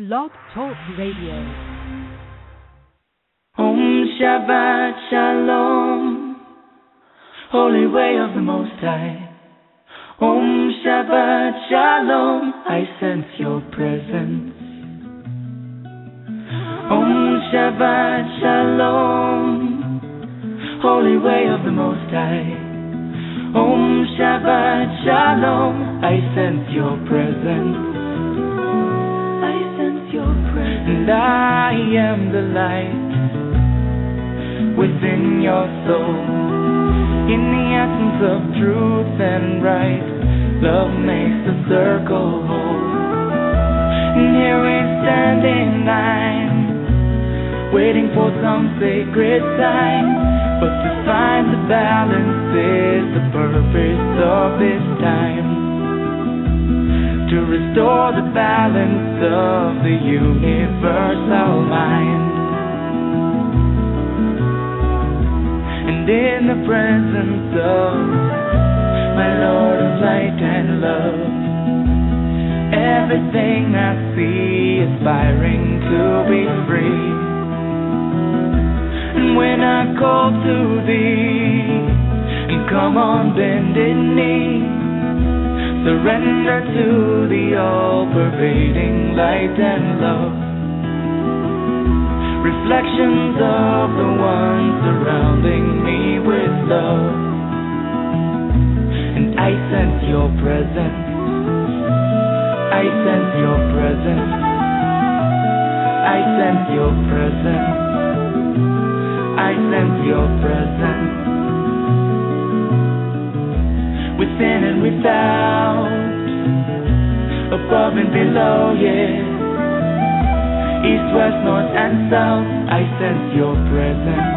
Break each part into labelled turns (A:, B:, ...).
A: Blog Talk Radio.
B: Om Shabbat Shalom, Holy Way of the Most High. Om Shabbat Shalom, I sense your presence. Om Shabbat Shalom, Holy Way of the Most High. Om Shabbat Shalom, I sense your presence. And I am the light within your soul. In the essence of truth and right, love makes the circle whole. And here we stand in line, waiting for some sacred sign. But to find the balance is the purpose of this time. To restore the balance of the universal mind. And in the presence of my Lord of light and love, everything I see aspiring to be free. And when I call to thee, and come on bended knee, surrender to the all-pervading light and love. Reflections of the one surrounding me with love. And I sense your presence. I sense your presence. I sense your presence. I sense your presence. Within and without, above and below, yeah. East, west, north and south, I sense your presence.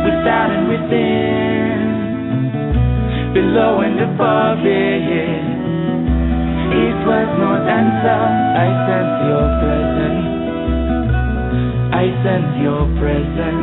B: Without and within, below and above, yeah. East, west, north and south, I sense your presence. I sense your presence.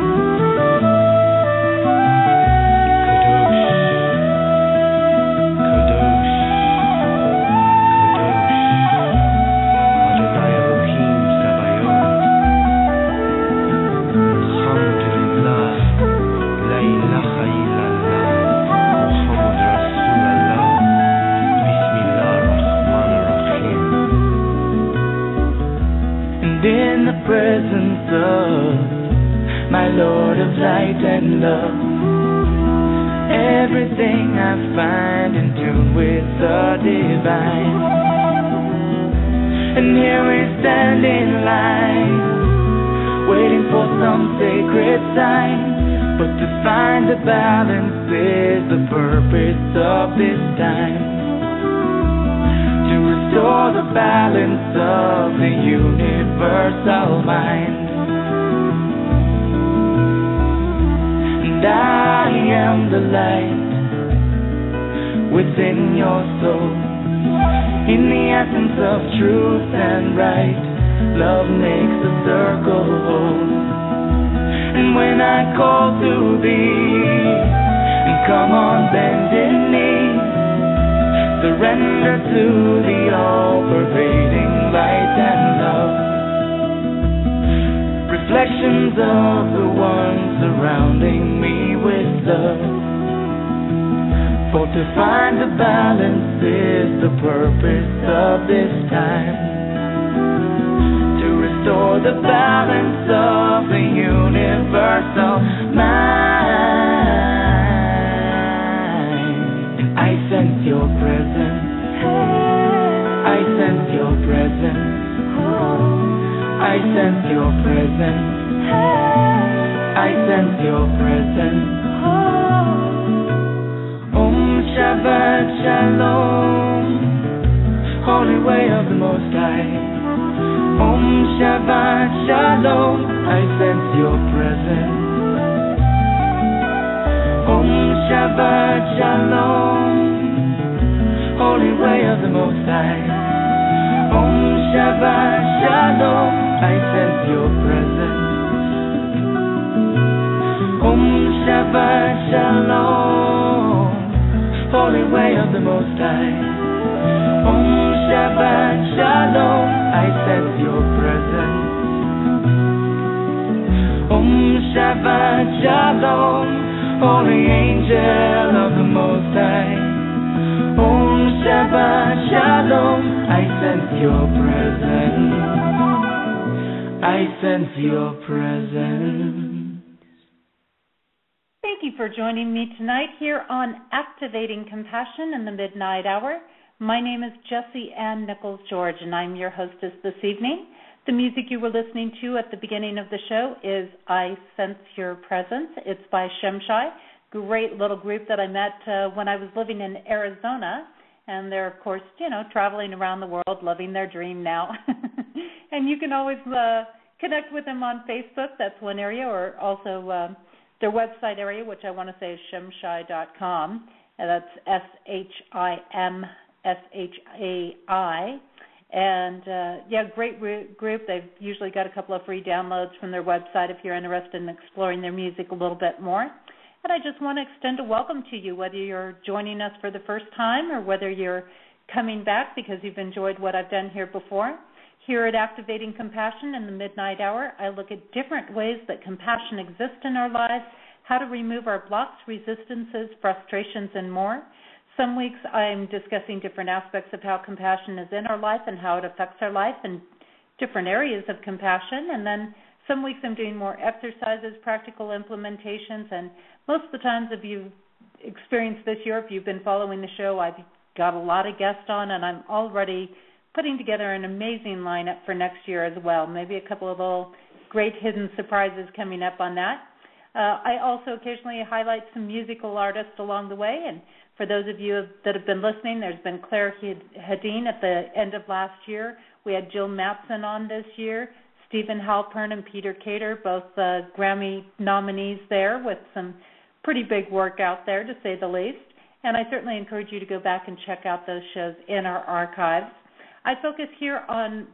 B: Presence of my Lord of light and love, everything I find in tune with the divine. And here we stand in line, waiting for some sacred sign. But to find the balance is the purpose of this time. To restore the balance of the universal mind. And I am the light within your soul. In the essence of truth and right, love makes the circle whole. And when I call to thee, and come on bended knee, surrender to the all-pervading light and love. Reflections of the one surrounding me with love. For to find the balance is the purpose of this time. To restore the balance of the universal mind. And I sense your presence. I sense your presence. I sense your presence. I sense your presence. Om Shabbat Shalom, Holy Way of the Most High. Om Shabbat Shalom, I sense your presence. Om Shabbat Shalom, Holy Way of the Most High. Om Shabbat Shalom, I sense your presence. Om Shabbat Shalom, Holy Way of the Most High. Om Shabbat Shalom, holy angel of the Most High. Om Shabbat Shalom, I sense your presence. I sense your presence.
A: Thank you for joining me tonight here on Activating Compassion in the Midnight Hour. My name is Jessie Ann Nichols George, and I'm your hostess this evening. The music you were listening to at the beginning of the show is I Sense Your Presence. It's by Shemshai, great little group that I met when I was living in Arizona. And they're, of course, traveling around the world, living their dream now. And you can always connect with them on Facebook. That's one area, or also their website area, which I want to say is shemshai.com. And that's SHIMSHAI. And, great group. They've usually got a couple of free downloads from their website if you're interested in exploring their music a little bit more. And I just want to extend a welcome to you, whether you're joining us for the first time or whether you're coming back because you've enjoyed what I've done here before. Here at Activating Compassion in the Midnight Hour, I look at different ways that compassion exists in our lives, how to remove our blocks, resistances, frustrations, and more. Some weeks I'm discussing different aspects of how compassion is in our life and how it affects our life and different areas of compassion. And then some weeks I'm doing more exercises, practical implementations, and most of the times if you've experienced this year, if you've been following the show, I've got a lot of guests on, and I'm already putting together an amazing lineup for next year as well. Maybe a couple of little great hidden surprises coming up on that. I also occasionally highlight some musical artists along the way, and for those of you that have been listening, there's been Claire Hedin at the end of last year. We had Jill Matson on this year, Stephen Halpern and Peter Cater, both Grammy nominees there with some pretty big work out there, to say the least. And I certainly encourage you to go back and check out those shows in our archives. I focus here on,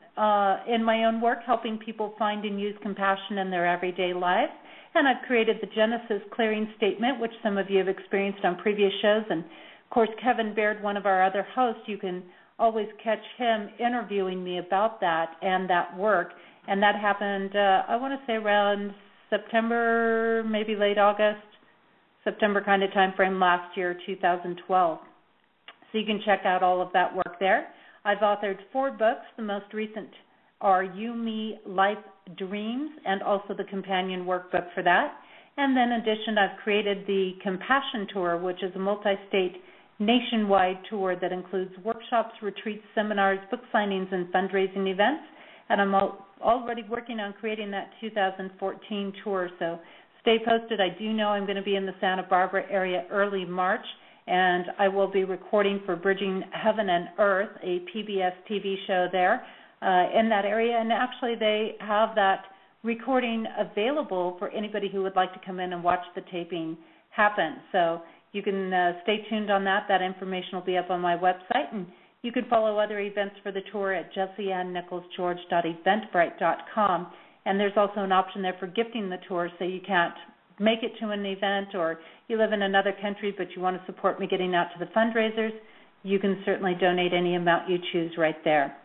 A: in my own work, helping people find and use compassion in their everyday lives. And I've created the Genesis Clearing Statement, which some of you have experienced on previous shows. And, of course, Kevin Baird, one of our other hosts, you can always catch him interviewing me about that and that work. And that happened, I want to say around September, maybe late August, September kind of time frame last year, 2012. So you can check out all of that work there. I've authored 4 books. The most recent are You, Me, Life, Dreams, and also the companion workbook for that. And then in addition, I've created the Compassion Tour, which is a multi-state nationwide tour that includes workshops, retreats, seminars, book signings, and fundraising events. And I'm already working on creating that 2014 tour, so stay posted. I do know I'm going to be in the Santa Barbara area early March, and I will be recording for Bridging Heaven and Earth, a PBS TV show there in that area. And actually they have that recording available for anybody who would like to come in and watch the taping happen. So you can stay tuned on that. That information will be up on my website, and you can follow other events for the tour at jessieannicholsgeorge.eventbrite.com. And there's also an option there for gifting the tour, so you can't make it to an event or you live in another country but you want to support me getting out to the fundraisers, you can certainly donate any amount you choose right there.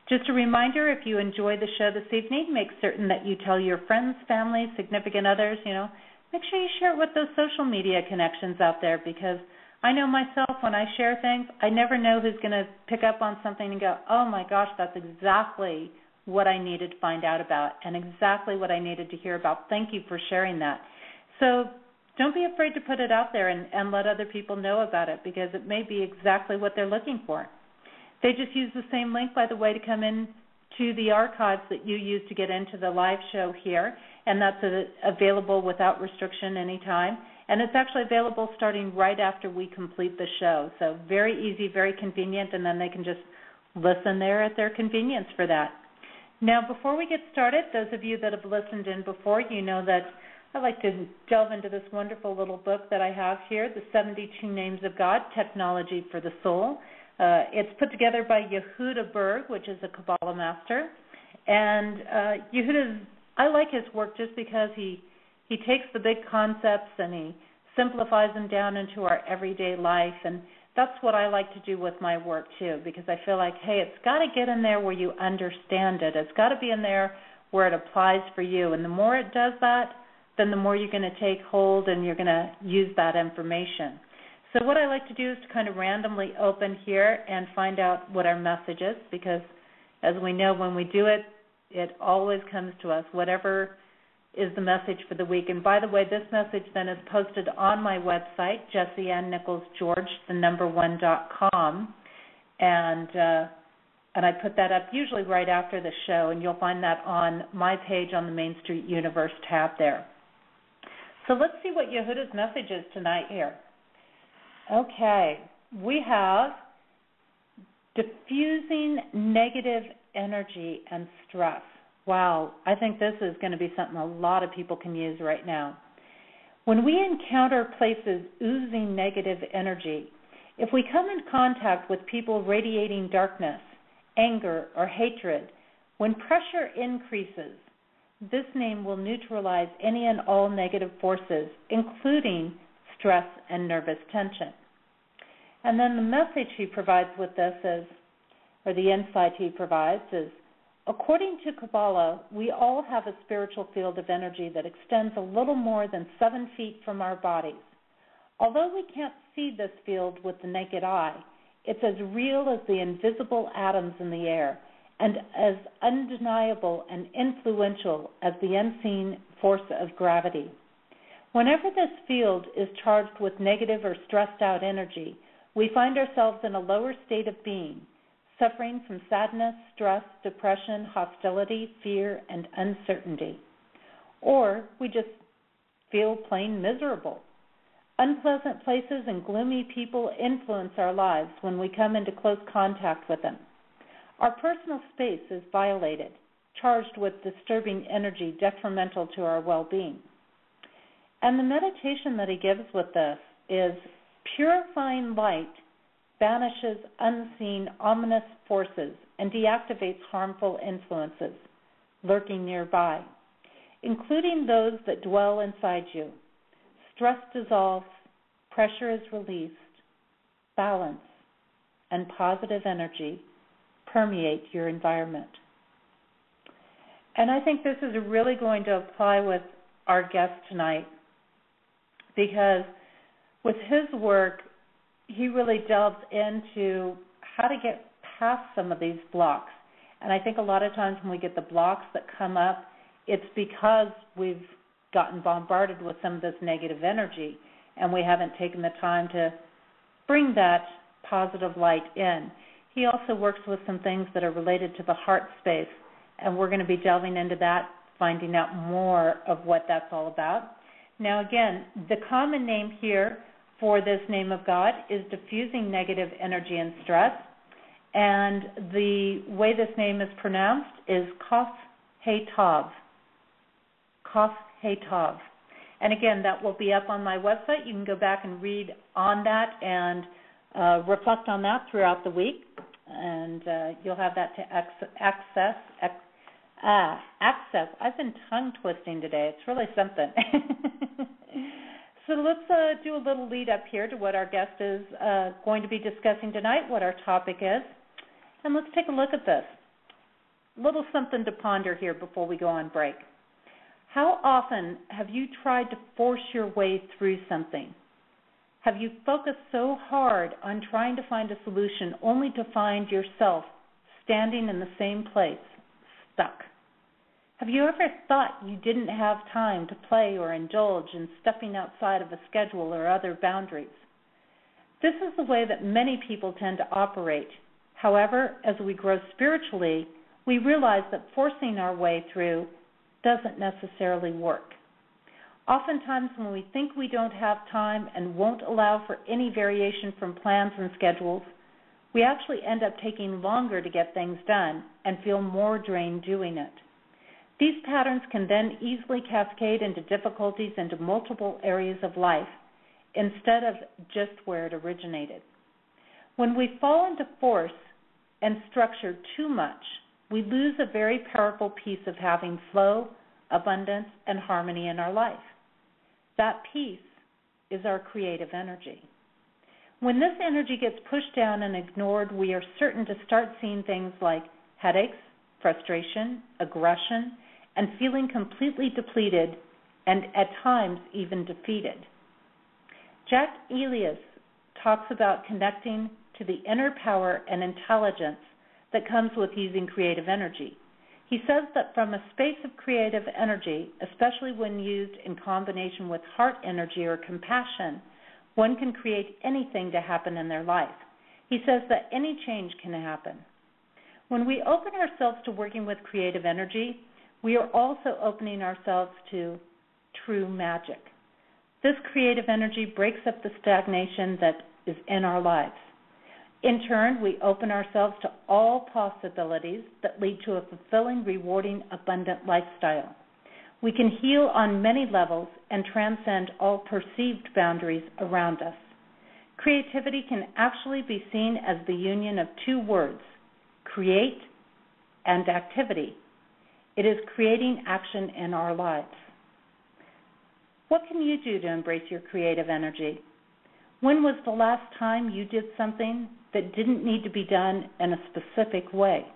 A: Just a reminder, if you enjoy the show this evening, make certain that you tell your friends, family, significant others, make sure you share it with those social media connections out there, because I know myself, when I share things, I never know who's going to pick up on something and go, oh my gosh, that's exactly what I needed to find out about and exactly what I needed to hear about. Thank you for sharing that. So don't be afraid to put it out there and let other people know about it, because it may be exactly what they're looking for. They just use the same link, by the way, to come in to the archives that you use to get into the live show here, and that's available without restriction anytime. And it's actually available starting right after we complete the show. So very easy, very convenient, and then they can just listen there at their convenience for that. Now, before we get started, those of you that have listened in before, you know that I like to delve into this wonderful little book that I have here, The 72 Names of God, Technology for the Soul. It's put together by Yehuda Berg, which is a Kabbalah master. And Yehuda, I like his work just because he takes the big concepts and he simplifies them down into our everyday life. And that's what I like to do with my work, too, because I feel like, hey, it's got to get in there where you understand it. It's got to be in there where it applies for you. And the more it does that, then the more you're going to take hold and you're going to use that information. So what I like to do is to kind of randomly open here and find out what our message is, because as we know, when we do it, it always comes to us, whatever is the message for the week. And by the way, this message then is posted on my website, JessieAnnNicholsGeorge1.com, and I put that up usually right after the show, and you'll find that on my page on the Main Street Universe tab there. So let's see what Yehuda's message is tonight here. Okay, we have diffusing negative energy and stress. Wow, I think this is going to be something a lot of people can use right now. When we encounter places oozing negative energy, if we come in contact with people radiating darkness, anger, or hatred, when pressure increases, this name will neutralize any and all negative forces, including stress and nervous tension. And then the message he provides with this is, or the insight he provides is, according to Kabbalah, we all have a spiritual field of energy that extends a little more than 7 feet from our bodies. Although we can't see this field with the naked eye, it's as real as the invisible atoms in the air and as undeniable and influential as the unseen force of gravity. Whenever this field is charged with negative or stressed out energy, we find ourselves in a lower state of being, suffering from sadness, stress, depression, hostility, fear, and uncertainty. Or we just feel plain miserable. Unpleasant places and gloomy people influence our lives when we come into close contact with them. Our personal space is violated, charged with disturbing energy detrimental to our well-being. And the meditation that he gives with this is purifying light banishes unseen ominous forces and deactivates harmful influences lurking nearby, including those that dwell inside you. Stress dissolves, pressure is released, balance and positive energy permeate your environment. And I think this is really going to apply with our guest tonight, because with his work, he really delves into how to get past some of these blocks. And I think a lot of times when we get the blocks that come up, it's because we've gotten bombarded with some of this negative energy, and we haven't taken the time to bring that positive light in. He also works with some things that are related to the heart space, and we're going to be delving into that, finding out more of what that's all about. Now, again, the common name here for this name of God is diffusing negative energy and stress, and the way this name is pronounced is Kaf He Tav. Kaf He Tav. And again, that will be up on my website. You can go back and read on that and reflect on that throughout the week, and you'll have that to access. I've been tongue twisting today. It's really something. So let's do a little lead up here to what our guest is going to be discussing tonight, what our topic is. And let's take a look at this. A little something to ponder here before we go on break. How often have you tried to force your way through something? Have you focused so hard on trying to find a solution only to find yourself standing in the same place, stuck? Have you ever thought you didn't have time to play or indulge in stepping outside of a schedule or other boundaries? This is the way that many people tend to operate. However, as we grow spiritually, we realize that forcing our way through doesn't necessarily work. Oftentimes when we think we don't have time and won't allow for any variation from plans and schedules, we actually end up taking longer to get things done and feel more drained doing it. These patterns can then easily cascade into difficulties into multiple areas of life instead of just where it originated. When we fall into force and structure too much, we lose a very powerful piece of having flow, abundance, and harmony in our life. That piece is our creative energy. When this energy gets pushed down and ignored, we are certain to start seeing things like headaches, frustration, aggression, and feeling completely depleted and at times even defeated. Jack Elias talks about connecting to the inner power and intelligence that comes with using creative energy. He says that from a space of creative energy, especially when used in combination with heart energy or compassion, one can create anything to happen in their life. He says that any change can happen. When we open ourselves to working with creative energy, we are also opening ourselves to true magic. This creative energy breaks up the stagnation that is in our lives. In turn, we open ourselves to all possibilities that lead to a fulfilling, rewarding, abundant lifestyle. We can heal on many levels and transcend all perceived boundaries around us. Creativity can actually be seen as the union of two words, create and activity. It is creating action in our lives. What can you do to embrace your creative energy? When was the last time you did something that didn't need to be done in a specific way?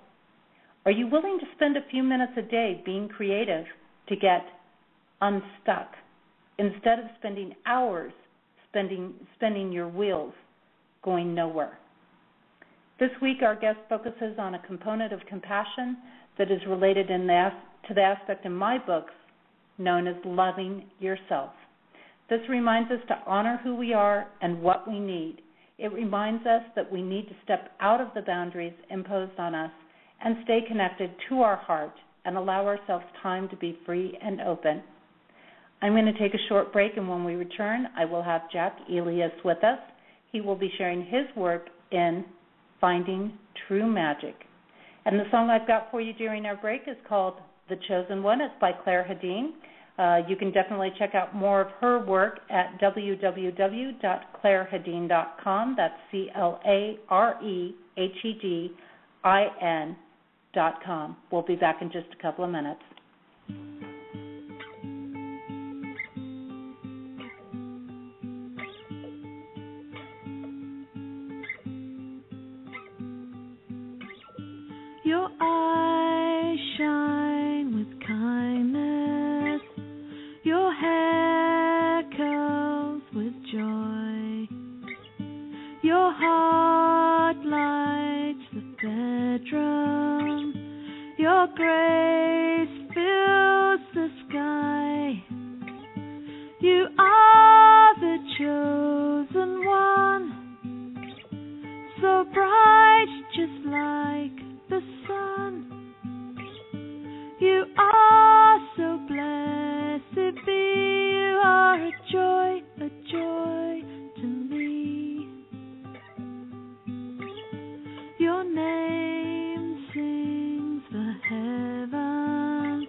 A: Are you willing to spend a few minutes a day being creative to get unstuck instead of spending hours spinning your wheels going nowhere? This week, our guest focuses on a component of compassion that is related to the aspect in my books known as loving yourself. This reminds us to honor who we are and what we need. It reminds us that we need to step out of the boundaries imposed on us and stay connected to our heart and allow ourselves time to be free and open. I'm going to take a short break, and when we return, I will have Jack Elias with us. He will be sharing his work in finding true magic. And the song I've got for you during our break is called The Chosen One. It's by Claire Hedin. You can definitely check out more of her work at www.clairehedin.com. That's CLAREHEDIN.com. We'll be back in just a couple of minutes.
C: Your eyes shine with kindness, your hair curls with joy, your heart lights the bedroom, your grace fills the sky. You are the chosen one, so bright just like the sun. You are so blessed be, you are a joy to me. Your name sings the heavens,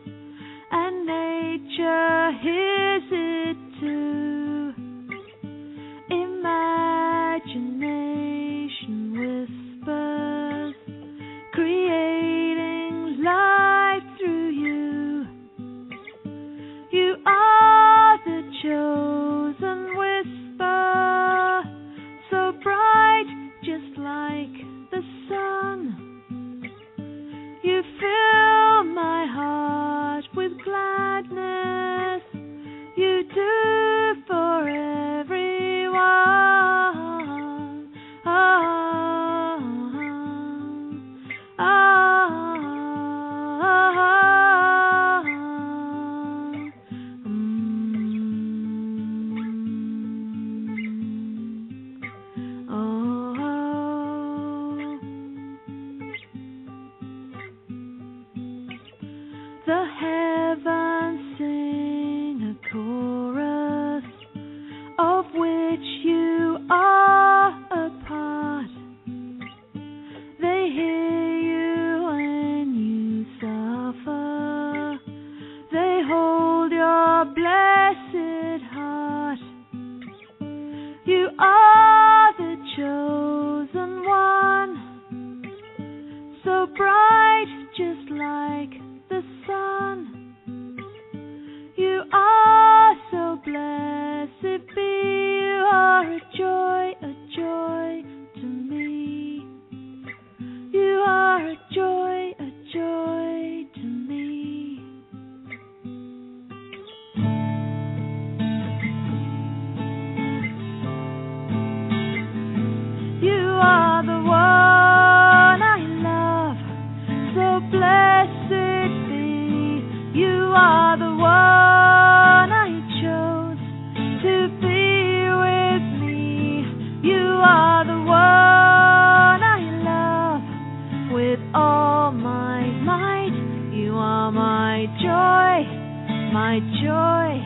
C: my joy,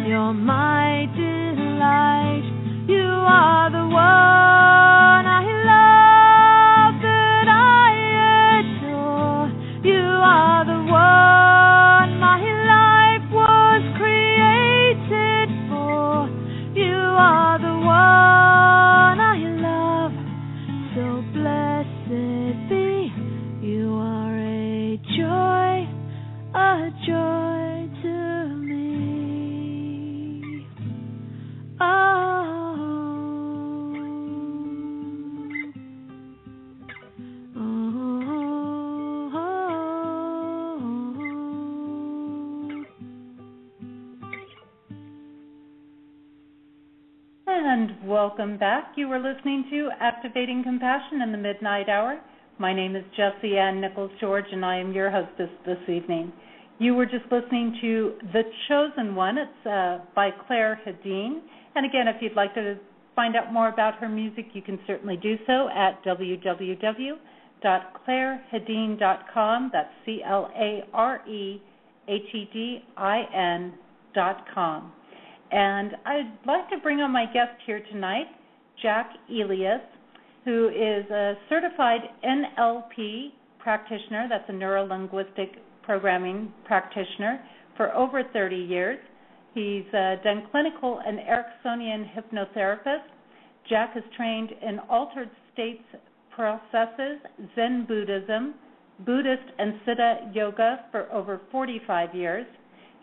C: you're my delight. You are the one I love, that I adore. You are the one my life was created for. You are the one I love, so blessed be. You are a joy to me. Oh, oh, oh.
A: And welcome back. You were listening to Activating Compassion in the Midnight Hour. My name is Jessie Ann Nichols George, and I am your hostess this evening. You were just listening to The Chosen One. It's by Claire Hedin. And again, if you'd like to find out more about her music, you can certainly do so at www.clairehedin.com. That's CLAREHEDIN.com. And I'd like to bring on my guest here tonight, Jack Elias, who is a certified NLP practitioner. That's a neuro-linguistic programming practitioner for over 30 years. He's done clinical and Ericksonian hypnotherapist. Jack is trained in altered states processes, Zen Buddhism, Buddhist and Siddha yoga for over 45 years.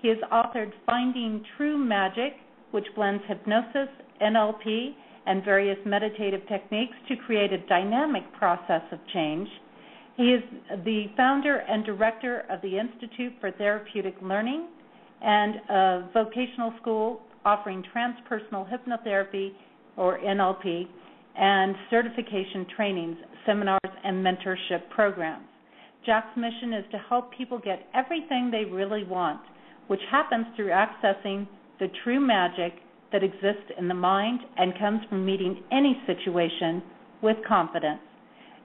A: He has authored Finding True Magic, which blends hypnosis, NLP, and various meditative techniques to create a dynamic process of change. He is the founder and director of the Institute for Therapeutic Learning and a vocational school offering transpersonal hypnotherapy, or NLP, and certification trainings, seminars, and mentorship programs. Jack's mission is to help people get everything they really want, which happens through accessing the true magic that exists in the mind and comes from meeting any situation with confidence.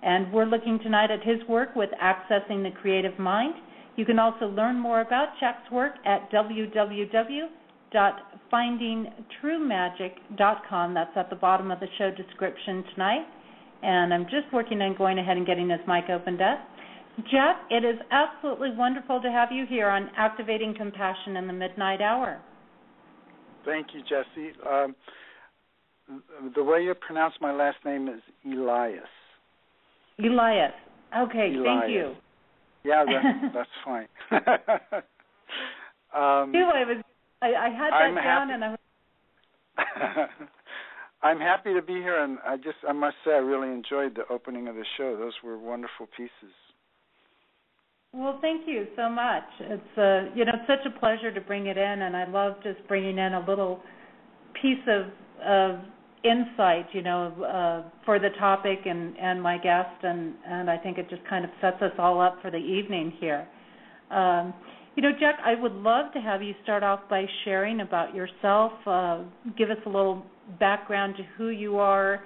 A: And we're looking tonight at his work with accessing the creative mind. You can also learn more about Jack's work at www.findingtruemagic.com. That's at the bottom of the show description tonight. And I'm just working on going ahead and getting his mic opened up. Jack, it is absolutely wonderful to have you here on Activating Compassion in the Midnight Hour.
D: Thank you, Jessie. The way you pronounce my last name is Elias.
A: Elias. Okay,
D: Elias.
A: Thank you.
D: Yeah, that's fine.
A: I had that down, and I was.
D: I'm happy to be here, and I must say I really enjoyed the opening of the show. Those were wonderful pieces.
A: Well, thank you so much. It's it's such a pleasure to bring it in, and I love just bringing in a little piece of insight, for the topic and my guest, and I think it just kind of sets us all up for the evening here. Jack, I would love to have you start off by sharing about yourself. Give us a little background to who you are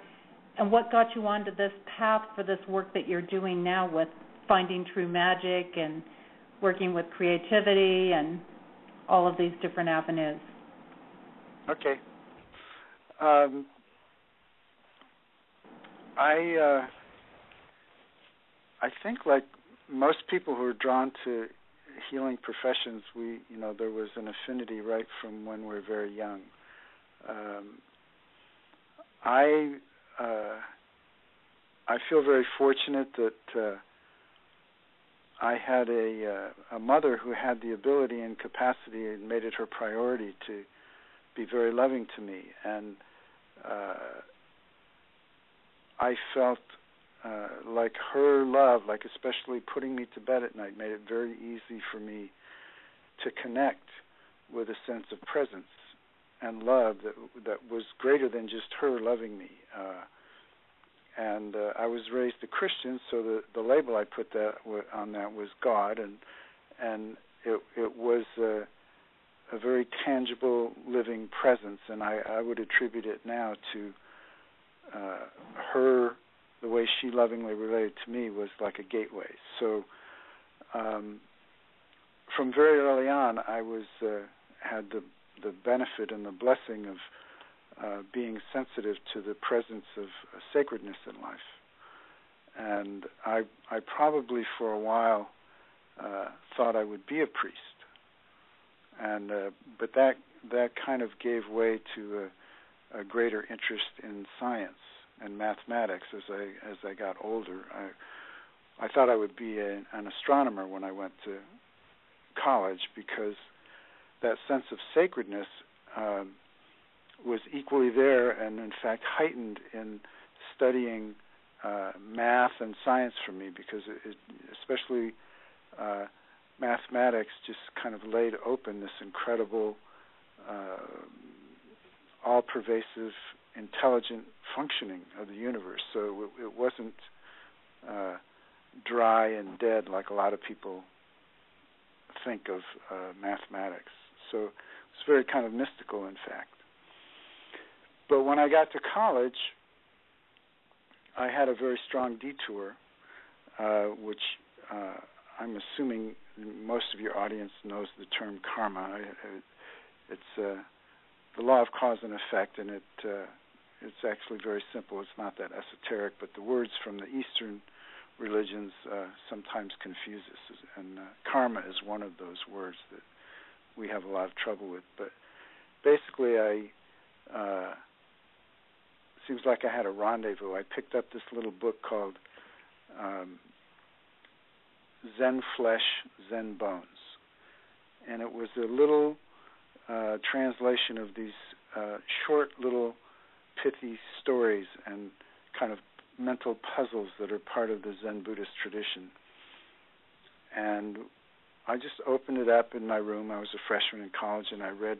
A: and what got you onto this path for this work that you're doing now with Finding True Magic and working with creativity and all of these different avenues.
D: Okay. I think, like most people who are drawn to healing professions, there was an affinity right from when we were very young. I feel very fortunate that I had a mother who had the ability and capacity and made it her priority to be very loving to me, and I felt like her love, like especially putting me to bed at night, made it very easy for me to connect with a sense of presence and love that was greater than just her loving me. And I was raised a Christian, so the label I put on that was God, and it was a very tangible, living presence, and I would attribute it now to her. The way she lovingly related to me was like a gateway. So from very early on, I was had the benefit and the blessing of being sensitive to the presence of sacredness in life. And I probably for a while thought I would be a priest, and but that kind of gave way to a greater interest in science and mathematics as I got older. I thought I would be an astronomer when I went to college, because that sense of sacredness was equally there, and in fact heightened in studying math and science for me, because especially mathematics just kind of laid open this incredible, all-pervasive, intelligent functioning of the universe. So it wasn't dry and dead like a lot of people think of mathematics. So it's very kind of mystical, in fact. But when I got to college, I had a very strong detour, which I'm assuming most of your audience knows the term karma. It's the law of cause and effect, and it's actually very simple. It's not that esoteric, but the words from the Eastern religions sometimes confuse us, and karma is one of those words that we have a lot of trouble with. But basically, seems like I had a rendezvous. I picked up this little book called Zen Flesh, Zen Bones, and it was a little translation of these short little pithy stories and kind of mental puzzles that are part of the Zen Buddhist tradition. And I just opened it up in my room. I was a freshman in college, and I read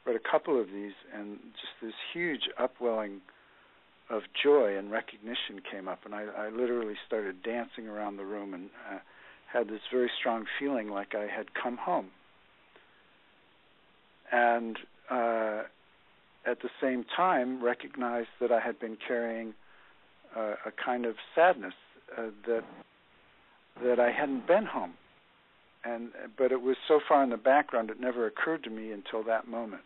D: a couple of these, and just this huge upwelling of joy and recognition came up, and I literally started dancing around the room and had this very strong feeling like I had come home. And at the same time recognized that I had been carrying a kind of sadness that I hadn't been home. But it was so far in the background it never occurred to me until that moment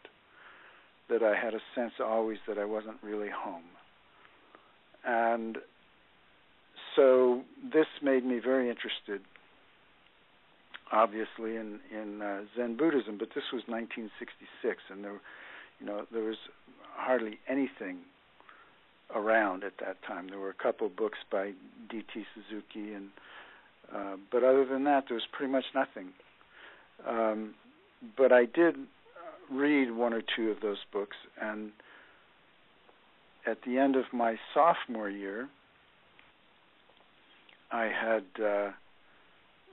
D: that I had a sense always that I wasn't really home. And so this made me very interested, obviously, in Zen Buddhism. But this was 1966, and there was hardly anything around at that time. There were a couple of books by D.T. Suzuki, but other than that, there was pretty much nothing. But I did read one or two of those books, and at the end of my sophomore year, I had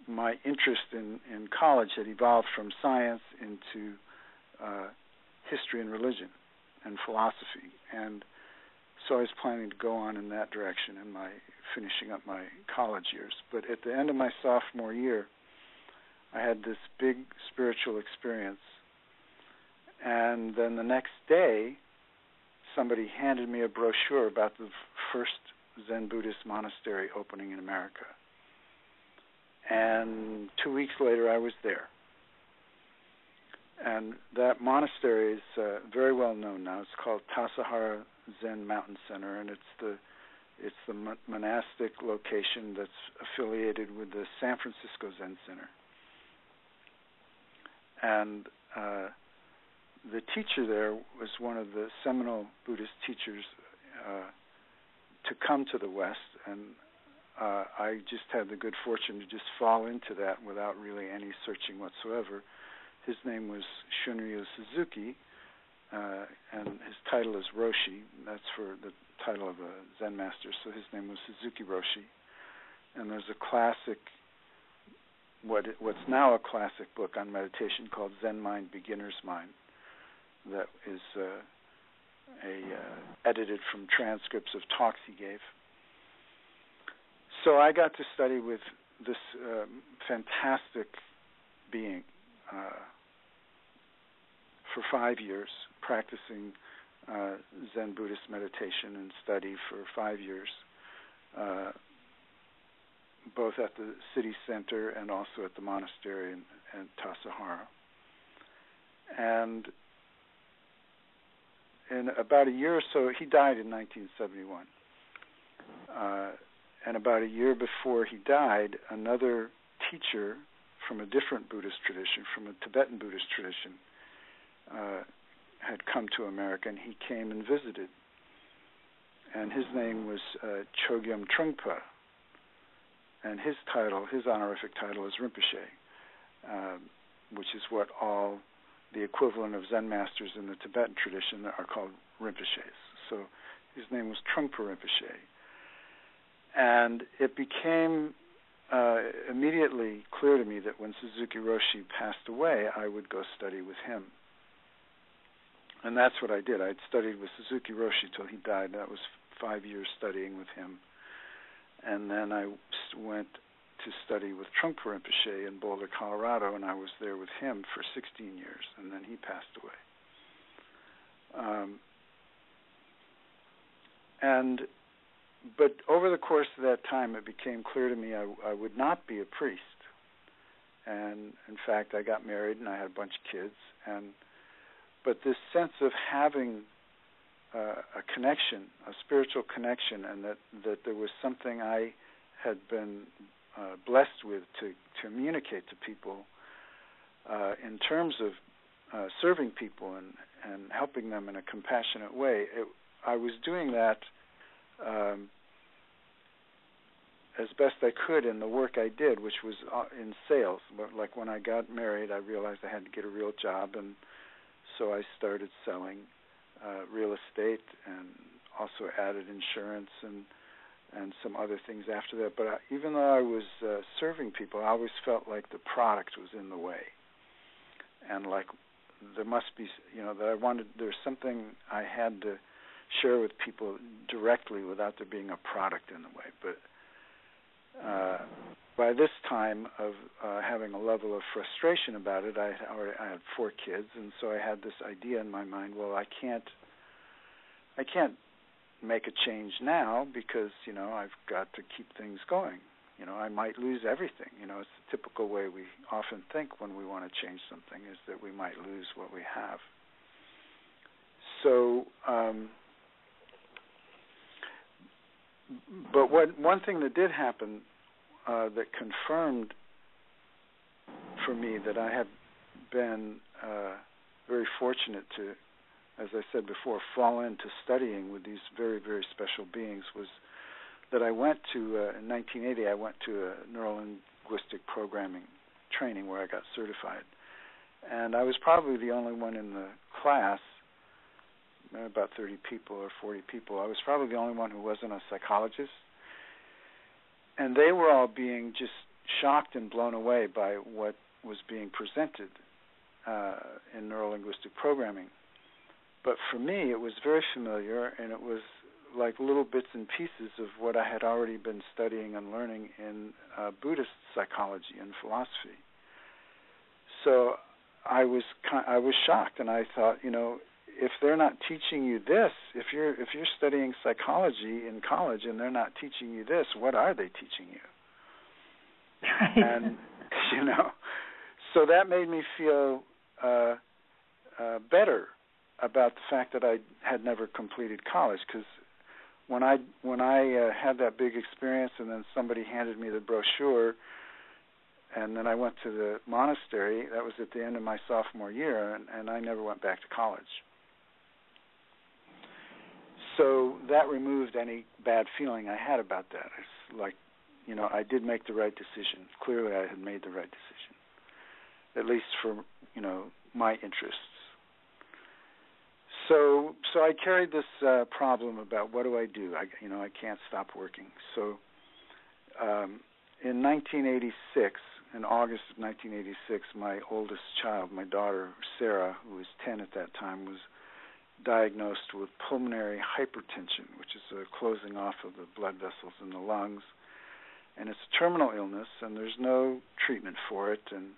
D: my interest in college had evolved from science into history and religion and philosophy, and so I was planning to go on in that direction in my finishing up my college years. But at the end of my sophomore year, I had this big spiritual experience, and then the next day, somebody handed me a brochure about the first Zen Buddhist monastery opening in America. And 2 weeks later, I was there. And that monastery is very well known now. It's called Tassajara Zen Mountain Center, and it's the monastic location that's affiliated with the San Francisco Zen Center. And the teacher there was one of the seminal Buddhist teachers to come to the West, and I just had the good fortune to just fall into that without really any searching whatsoever. His name was Shunryu Suzuki, and his title is Roshi. That's for the title of a Zen master, so his name was Suzuki Roshi. And there's a classic, what's now a classic book on meditation called Zen Mind, Beginner's Mind, that is edited from transcripts of talks he gave. So I got to study with this fantastic being for 5 years, practicing Zen Buddhist meditation and study for 5 years. both at the city center and also at the monastery in Tassajara. And in about a year or so, he died in 1971. And about a year before he died, another teacher from a different Buddhist tradition, from a Tibetan Buddhist tradition, had come to America, and he came and visited. And his name was Chogyam Trungpa, and his honorific title is Rinpoche, which is what all the equivalent of Zen masters in the Tibetan tradition are called Rinpoches. So his name was Trungpa Rinpoche. And it became immediately clear to me that when Suzuki Roshi passed away, I would go study with him. And that's what I did. I had studied with Suzuki Roshi till he died. That was 5 years studying with him. And then I went to study with Trungpa Rinpoche in Boulder, Colorado, and I was there with him for 16 years, and then he passed away. But over the course of that time, it became clear to me I would not be a priest. And in fact, I got married and I had a bunch of kids. But this sense of having a connection, a spiritual connection, and that there was something I had been blessed with to communicate to people in terms of serving people and helping them in a compassionate way. I was doing that as best I could in the work I did, which was in sales. Like when I got married, I realized I had to get a real job, and so I started selling real estate and also added insurance and some other things after that. But even though I was serving people, I always felt like the product was in the way, and like there must be, that there's something I had to share with people directly without there being a product in the way. But by this time of having a level of frustration about it, I had 4 kids, and so I had this idea in my mind, well, I can't make a change now because, I've got to keep things going. I might lose everything. It's the typical way we often think when we want to change something, is that we might lose what we have. So, but one thing that did happen that confirmed for me that I have been very fortunate to, as I said before, fall into studying with these very, very special beings was that I went to, in 1980, I went to a neuro-linguistic programming training where I got certified. And I was probably the only one in the class, about 30 people or 40 people. I was probably the only one who wasn't a psychologist. And they were all being just shocked and blown away by what was being presented in neuro-linguistic programming. But for me, it was very familiar, and it was like little bits and pieces of what I had already been studying and learning in Buddhist psychology and philosophy. So I was shocked, and I thought, if they're not teaching you this, if you're studying psychology in college and they're not teaching you this, what are they teaching you?
A: Right.
D: And so that made me feel better about the fact that I had never completed college, because when I had that big experience and then somebody handed me the brochure and then I went to the monastery, that was at the end of my sophomore year, and I never went back to college. So that removed any bad feeling I had about that. It's like, I did make the right decision. Clearly I had made the right decision, at least for, my interests. So I carried this problem about what do I do? I can't stop working. So in 1986, in August of 1986, my oldest child, my daughter Sarah, who was 10 at that time, was diagnosed with pulmonary hypertension, which is a closing off of the blood vessels in the lungs. And it's a terminal illness, and there's no treatment for it. And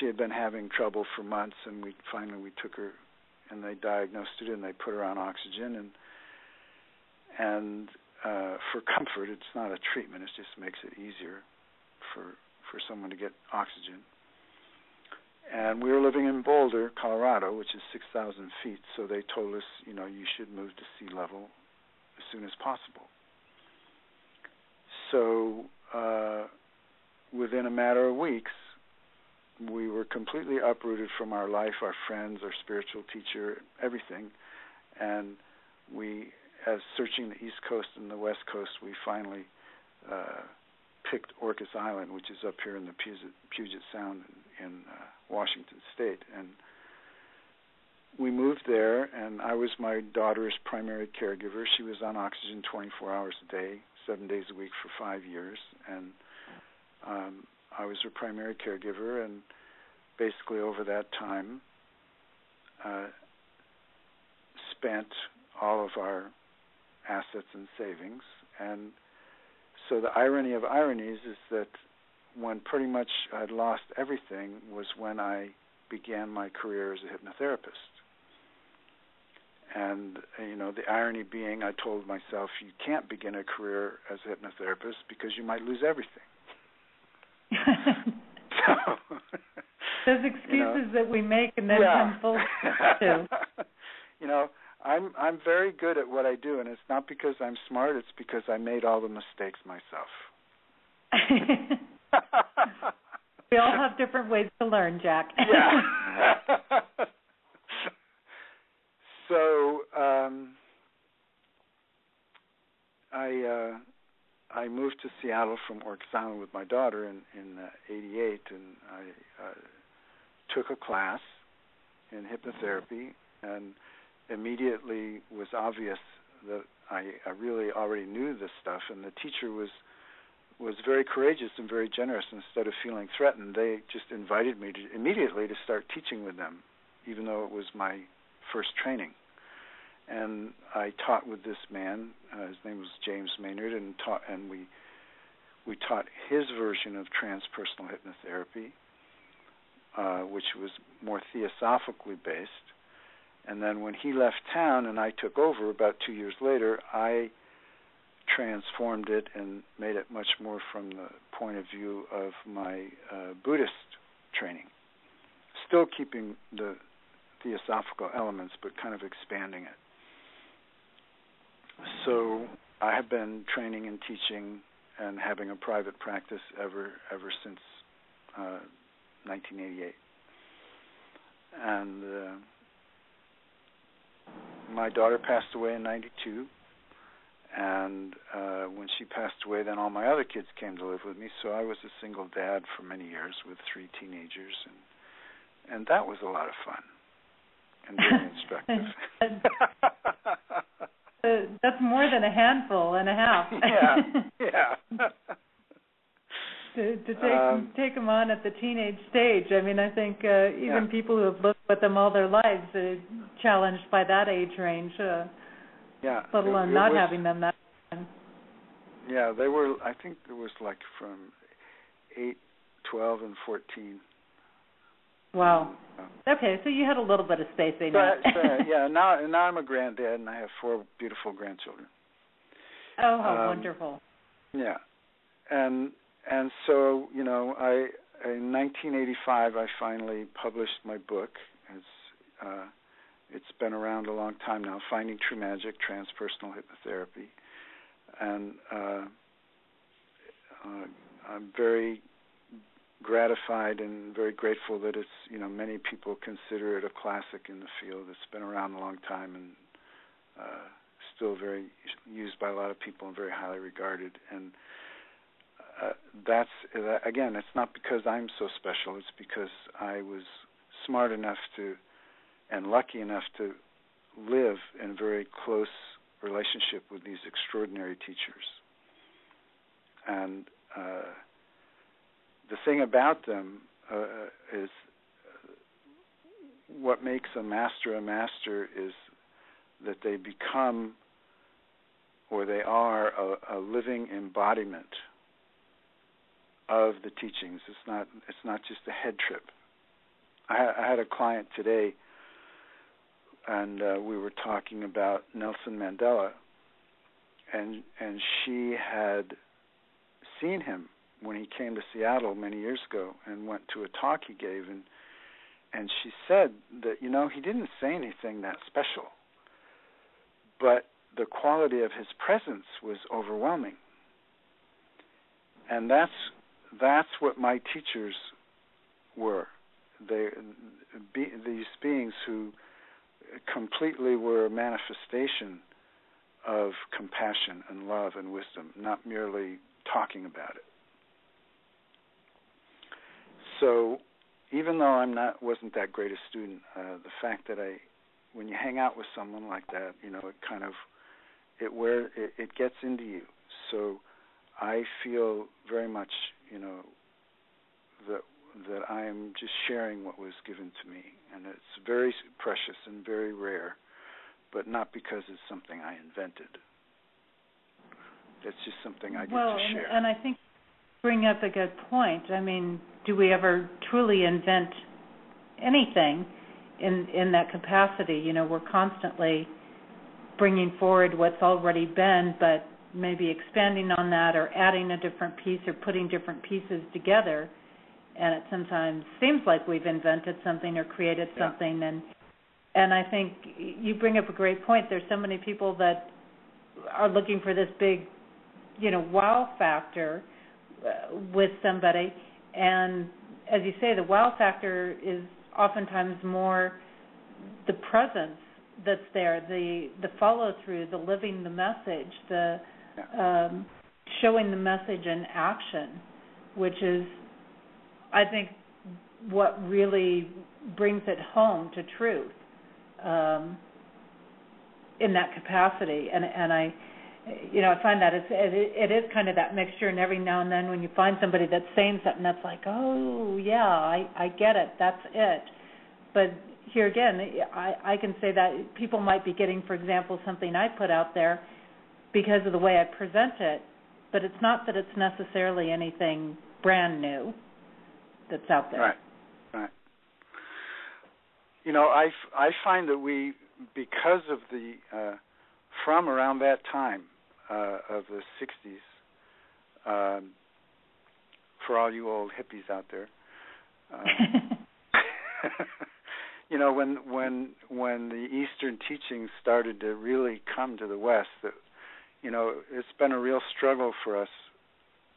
D: she had been having trouble for months, and we took her, and they diagnosed it, and they put her on oxygen. And for comfort. It's not a treatment. It just makes it easier for someone to get oxygen. And we were living in Boulder, Colorado, which is 6,000 feet. So they told us, you should move to sea level as soon as possible. So within a matter of weeks, we were completely uprooted from our life, our friends, our spiritual teacher, everything. And we, as searching the East Coast and the West Coast, we finally picked Orcas Island, which is up here in the Puget Sound in Washington State. And we moved there, and I was my daughter's primary caregiver. She was on oxygen 24 hours a day, 7 days a week for 5 years. And I was her primary caregiver, and basically over that time spent all of our assets and savings. And so the irony of ironies is that when pretty much I'd lost everything was when I began my career as a hypnotherapist. And, the irony being, I told myself, you can't begin a career as a hypnotherapist because you might lose everything.
A: Those excuses that we make and then come full to.
D: I'm very good at what I do, and it's not because I'm smart. It's because I made all the mistakes myself.
A: We all have different ways to learn, Jack.
D: Yeah. So I moved to Seattle from Orcas Island with my daughter in '88, and I took a class in hypnotherapy, and immediately was obvious that I really already knew this stuff, and the teacher was very courageous and very generous. Instead of feeling threatened, they just invited me immediately to start teaching with them, even though it was my first training. And I taught with this man. His name was James Maynard, and we taught his version of transpersonal hypnotherapy, which was more theosophically based. And then when he left town and I took over about 2 years later, I transformed it and made it much more from the point of view of my Buddhist training, still keeping the theosophical elements but kind of expanding it. So I have been training and teaching and having a private practice ever since 1988. And my daughter passed away in '92, and when she passed away, then all my other kids came to live with me. So I was a single dad for many years with 3 teenagers, and that was a lot of fun and very instructive.
A: That's more than a handful and a half.
D: Yeah.
A: To take them on at the teenage stage. I mean, I think even people who have lived with them all their lives are challenged by that age range, let alone not having them that time.
D: Yeah, they were, I think it was like from 8, 12, and 14.
A: Wow. Okay, so you had a little bit of space in that.
D: Yeah, now I'm a granddad, and I have 4 beautiful grandchildren.
A: Oh, how wonderful.
D: Yeah. And so, in 1985, I finally published my book. It's been around a long time now, Finding True Magic, Transpersonal Hypnotherapy. And I'm very gratified and very grateful that it's, many people consider it a classic in the field. It's been around a long time and still very used by a lot of people and very highly regarded. And that's, again, it's not because I'm so special. It's because I was smart enough to and lucky enough to live in a very close relationship with these extraordinary teachers. And the thing about them is what makes a master is that they become, or they are, a living embodiment of the teachings. It's not just a head trip. I had a client today, and we were talking about Nelson Mandela, and she had seen him when he came to Seattle many years ago and went to a talk he gave, and she said that, he didn't say anything that special, but the quality of his presence was overwhelming. And that's what my teachers were. These beings who completely were a manifestation of compassion and love and wisdom, not merely talking about it. So even though wasn't that great a student, the fact that when you hang out with someone like that, it gets into you. So I feel very much, that I am just sharing what was given to me, and it's very precious and very rare, but not because it's something I invented. It's just something I get to share.
A: And I think you bring up a good point. I mean, do we ever truly invent anything in that capacity? We're constantly bringing forward what's already been, but maybe expanding on that or adding a different piece or putting different pieces together. And it sometimes seems like we've invented something or created something. And I think you bring up a great point. There's so many people that are looking for this big, wow factor with somebody. And as you say, the wow factor is oftentimes more the presence that's there, the follow-through, the living the message, the showing the message in action, which is, I think, what really brings it home to truth in that capacity. And I find that it is kind of that mixture, and every now and then when you find somebody that's saying something that's like, oh, yeah, I get it, that's it. But here again, I can say that people might be getting, for example, something I put out there because of the way I present it, but it's not that it's necessarily anything brand new that's out there.
D: Right. I find that we, because of the, from around that time of the 60s, for all you old hippies out there, when the Eastern teachings started to really come to the West, it's been a real struggle for us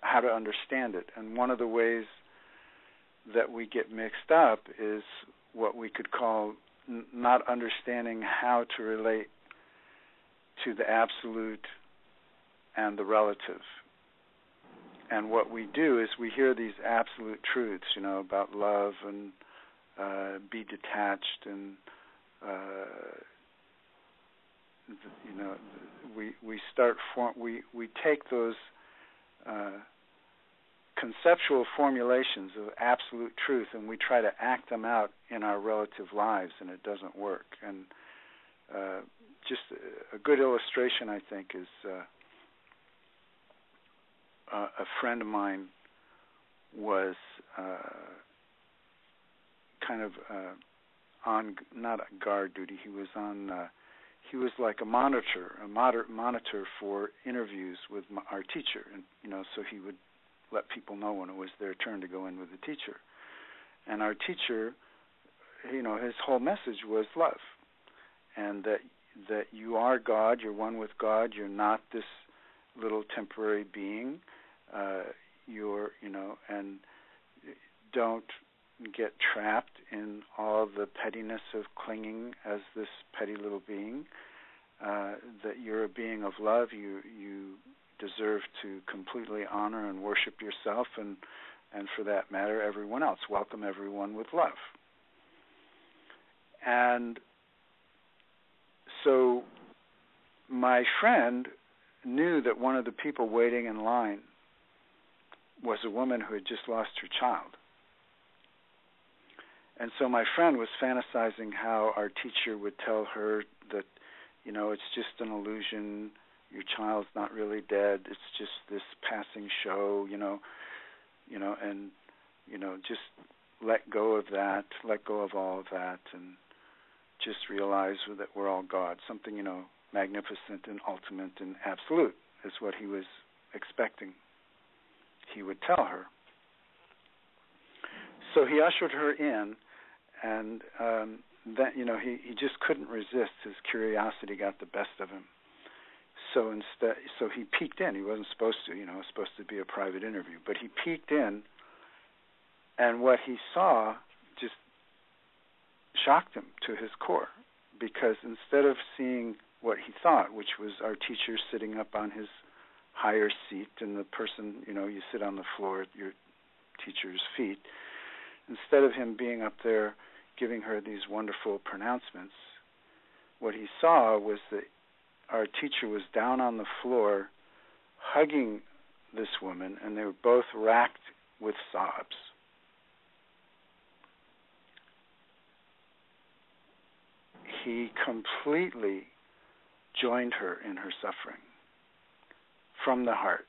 D: how to understand it. And one of the ways that we get mixed up is what we could call not understanding how to relate to the absolute and the relative. And what we do is we hear these absolute truths, about love and be detached, and we take those conceptual formulations of absolute truth and we try to act them out in our relative lives, and it doesn't work. And just a good illustration, I think, is a friend of mine was kind of on, not guard duty. He was on. He was like a monitor for interviews with our teacher, and so he would let people know when it was their turn to go in with the teacher. And our teacher, his whole message was love, and that you are God, you're one with God, you're not this little temporary being. And don't get trapped in all the pettiness of clinging as this petty little being. That you're a being of love. You deserve to completely honor and worship yourself, and for that matter, everyone else. Welcome everyone with love. And so my friend knew that one of the people waiting in line was a woman who had just lost her child. And so my friend was fantasizing how our teacher would tell her that, it's just an illusion, your child's not really dead, it's just this passing show, and, just let go of that, let go of all of that, and just realize that we're all God, something, magnificent and ultimate and absolute. is what he was expecting he would tell her. So he ushered her in, and then he just couldn't resist. His curiosity got the best of him. So he peeked in. He wasn't supposed to. It was supposed to be a private interview, but he peeked in, and what he saw just shocked him to his core, because instead of seeing what he thought, which was our teacher sitting up on his higher seat, and the person, you sit on the floor at your teacher's feet, instead of him being up there giving her these wonderful pronouncements, what he saw was that our teacher was down on the floor hugging this woman, and they were both racked with sobs. He completely joined her in her suffering from the heart,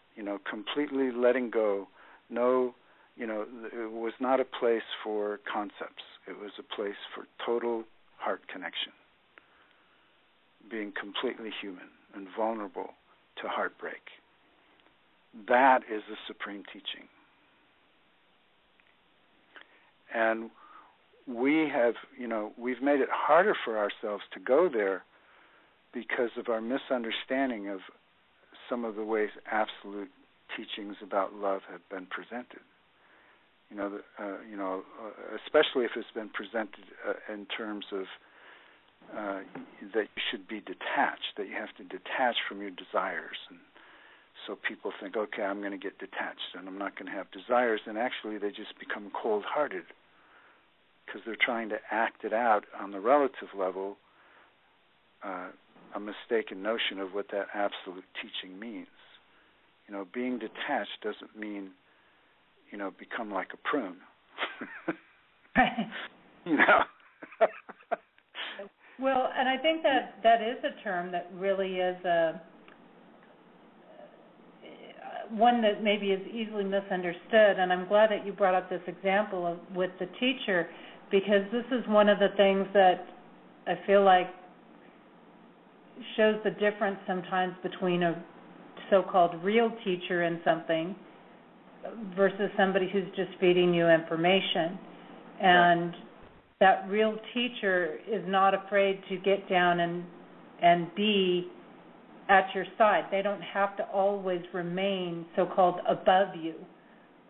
D: completely letting go. No, it was not a place for concepts. It was a place for total heart connection, being completely human and vulnerable to heartbreak. That is the supreme teaching. And we have, we've made it harder for ourselves to go there because of our misunderstanding of some of the ways absolute teachings about love have been presented. Especially if it's been presented in terms of that you should be detached, that you have to detach from your desires. And so people think, okay, I'm going to get detached and I'm not going to have desires. And actually they just become cold-hearted because they're trying to act it out on the relative level, a mistaken notion of what that absolute teaching means. Being detached doesn't mean, become like a prune.
A: Well, and I think that is a term that really is one that maybe is easily misunderstood, and I'm glad that you brought up this example with the teacher, because this is one of the things that I feel like shows the difference sometimes between a so-called real teacher in something versus somebody who's just feeding you information. And that real teacher is not afraid to get down and be at your side. They don't have to always remain so-called above you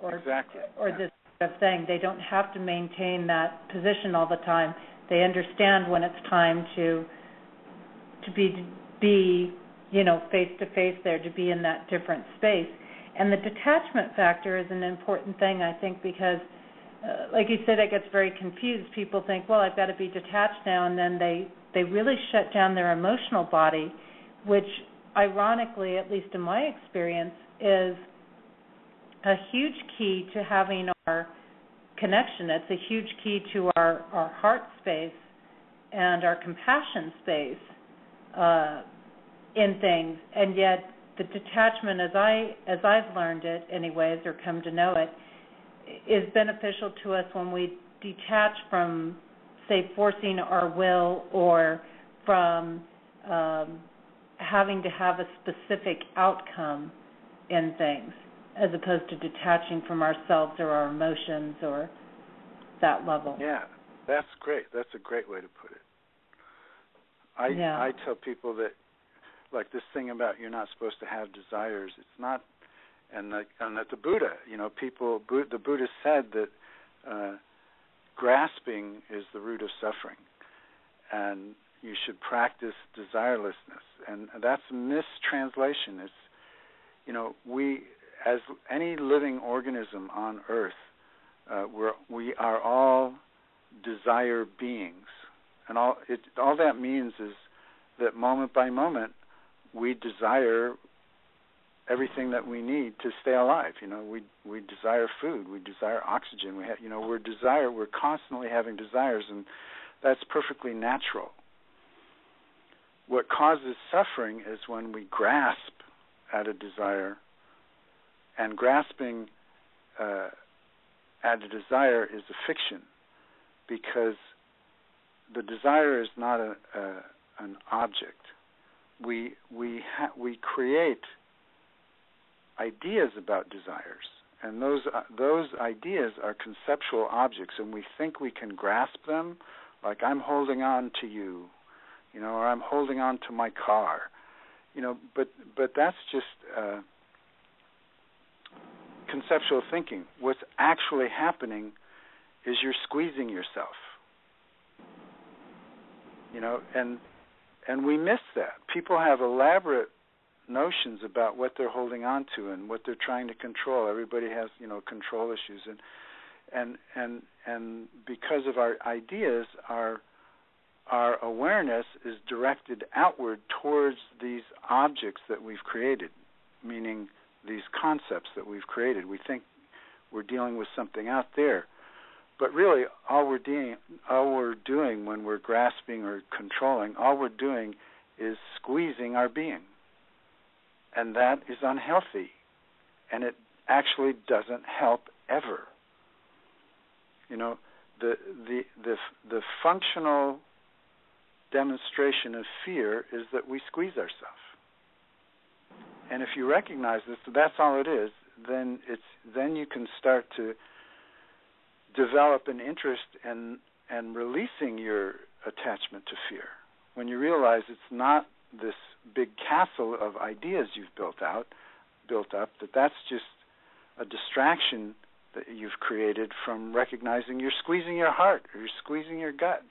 A: or this sort of thing. They don't have to maintain that position all the time. They understand when it's time to be face-to-face there, to be in that different space. And the detachment factor is an important thing, I think, because like you said, it gets very confused. People think, well, I've got to be detached now, and then they really shut down their emotional body, which ironically, at least in my experience, is a huge key to having our connection. It's a huge key to our heart space and our compassion space in things. And yet the detachment, as I've learned it anyways, or come to know it, is beneficial to us when we detach from, say, forcing our will or from having to have a specific outcome in things, as opposed to detaching from ourselves or our emotions or that level.
D: Yeah, that's great. That's a great way to put it. I tell people that, like this thing about you're not supposed to have desires, it's not, and that the Buddha, the Buddha said that grasping is the root of suffering, and you should practice desirelessness, and that's a mistranslation. It's, we, as any living organism on Earth, we are all desire beings, and all that means is that moment by moment we desire everything that we need to stay alive. We desire food, we desire oxygen. We're constantly having desires, and that's perfectly natural. What causes suffering is when we grasp at a desire, and grasping at a desire is a fiction, because the desire is not an object. We create ideas about desires. And those ideas are conceptual objects, and we think we can grasp them, like I'm holding on to you, or I'm holding on to my car, But that's just conceptual thinking. What's actually happening is you're squeezing yourself, and we miss that. People have elaborate notions about what they're holding on to and what they're trying to control. Everybody has, control issues, and because of our ideas, our awareness is directed outward towards these objects that we've created, meaning these concepts that we've created. We think we're dealing with something out there, but really all we're doing when we're grasping or controlling, all we're doing is squeezing our being. And that is unhealthy, and it actually doesn't help ever. The functional demonstration of fear is that we squeeze ourselves. And if you recognize this, that's all it is, then you can start to develop an interest in releasing your attachment to fear. When you realize it's not this big castle of ideas you've built up, that's just a distraction that you've created from recognizing you're squeezing your heart or you're squeezing your gut,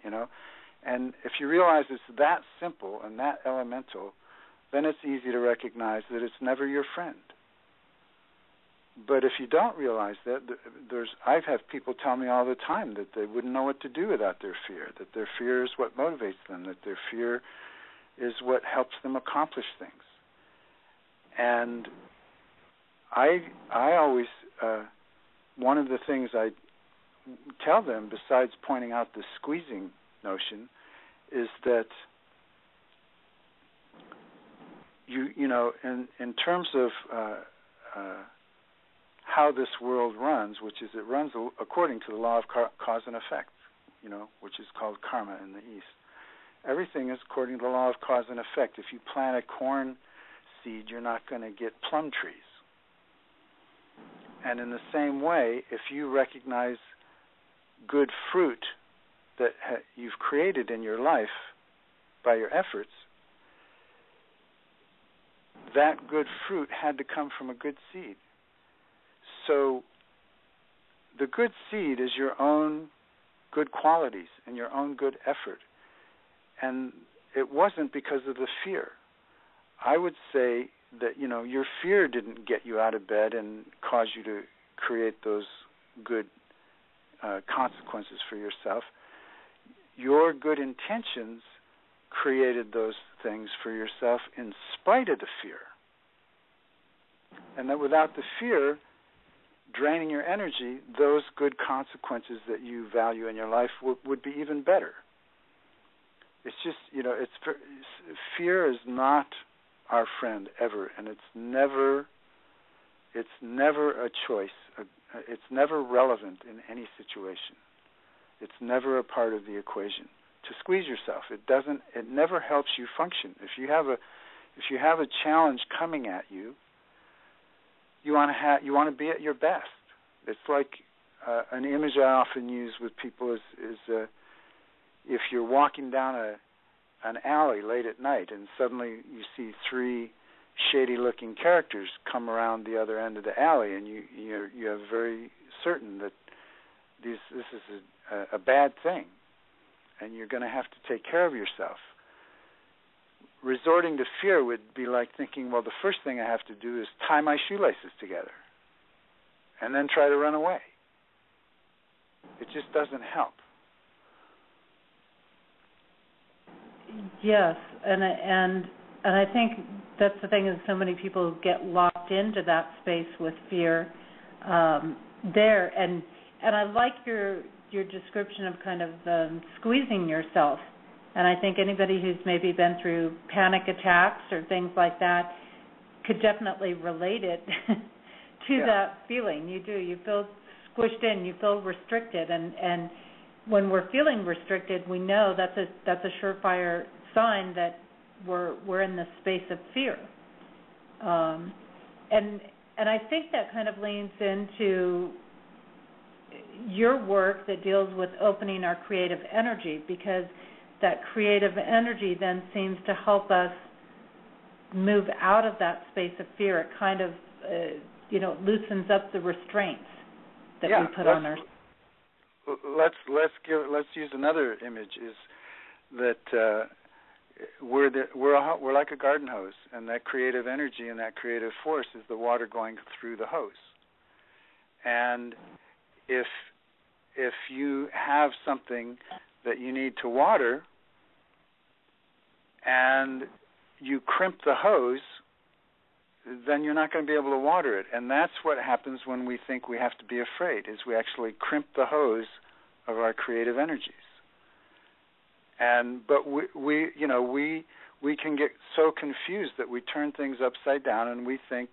D: And if you realize it's that simple and that elemental, then it's easy to recognize that it's never your friend. But if you don't realize that, I've had people tell me all the time that they wouldn't know what to do without their fear, that their fear is what motivates them, that their fear is what helps them accomplish things. And I always, one of the things I tell them, besides pointing out the squeezing notion, is that in terms of how this world runs, which is it runs according to the law of cause and effect, which is called karma in the East. Everything is according to the law of cause and effect. If you plant a corn seed, you're not going to get plum trees. And in the same way, if you recognize good fruit that you've created in your life by your efforts, that good fruit had to come from a good seed. So the good seed is your own good qualities and your own good effort. And it wasn't because of the fear. I would say that, your fear didn't get you out of bed and cause you to create those good consequences for yourself. Your good intentions created those things for yourself in spite of the fear. And that without the fear draining your energy, those good consequences that you value in your life would be even better. It's just, fear is not our friend ever, and it's never a choice. It's never relevant in any situation. It's never a part of the equation. To squeeze yourself, it never helps you function. If you have a challenge coming at you, you want to be at your best. It's like an image I often use with people is if you're walking down an alley late at night and suddenly you see three shady-looking characters come around the other end of the alley, and you're very certain that this is a bad thing, and you're going to have to take care of yourself. Resorting to fear would be like thinking, well, the first thing I have to do is tie my shoelaces together and then try to run away. It just doesn't help.
A: Yes, and I think that's the thing, is so many people get locked into that space with fear there. And I like your description of kind of squeezing yourself. And I think anybody who's maybe been through panic attacks or things like that could definitely relate it to that feeling. You do. You feel squished in. You feel restricted. And when we're feeling restricted, we know that's a surefire sign that we're in the space of fear. And And I think that kind of leans into your work that deals with opening our creative energy, because that creative energy then seems to help us move out of that space of fear. It kind of, loosens up the restraints that we put on ourselves.
D: Let's use another image. Is that we're like a garden hose, and that creative energy and that creative force is the water going through the hose. And if you have something that you need to water and you crimp the hose, then you're not going to be able to water it. And that's what happens when we think we have to be afraid, is we actually crimp the hose of our creative energies. But we can get so confused that we turn things upside down, and we think,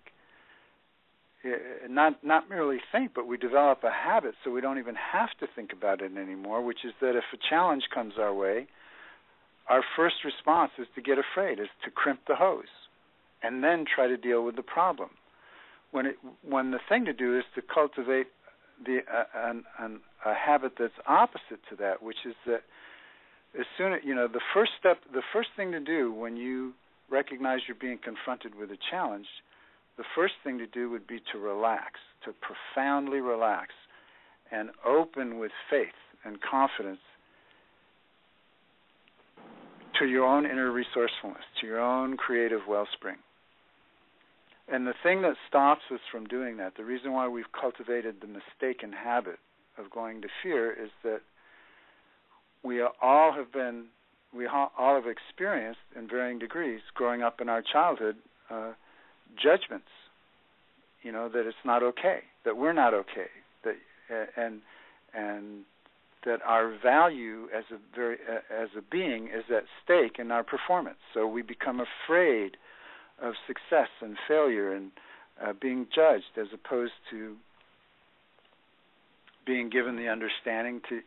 D: not merely think, but we develop a habit so we don't even have to think about it anymore, which is that if a challenge comes our way, our first response is to get afraid, is to crimp the hose, and then try to deal with the problem. When the thing to do is to cultivate a habit that's opposite to that, which is that as soon as the first thing to do when you recognize you're being confronted with a challenge, the first thing to do would be to relax, to profoundly relax, and open with faith and confidence to your own inner resourcefulness, to your own creative wellspring. And the thing that stops us from doing that, the reason why we've cultivated the mistaken habit of going to fear, is that we all have experienced in varying degrees, growing up in our childhood, judgments, that it's not okay, that we're not okay, that and that our value as a being is at stake in our performance. So we become afraid of success and failure and being judged, as opposed to being given the understanding to,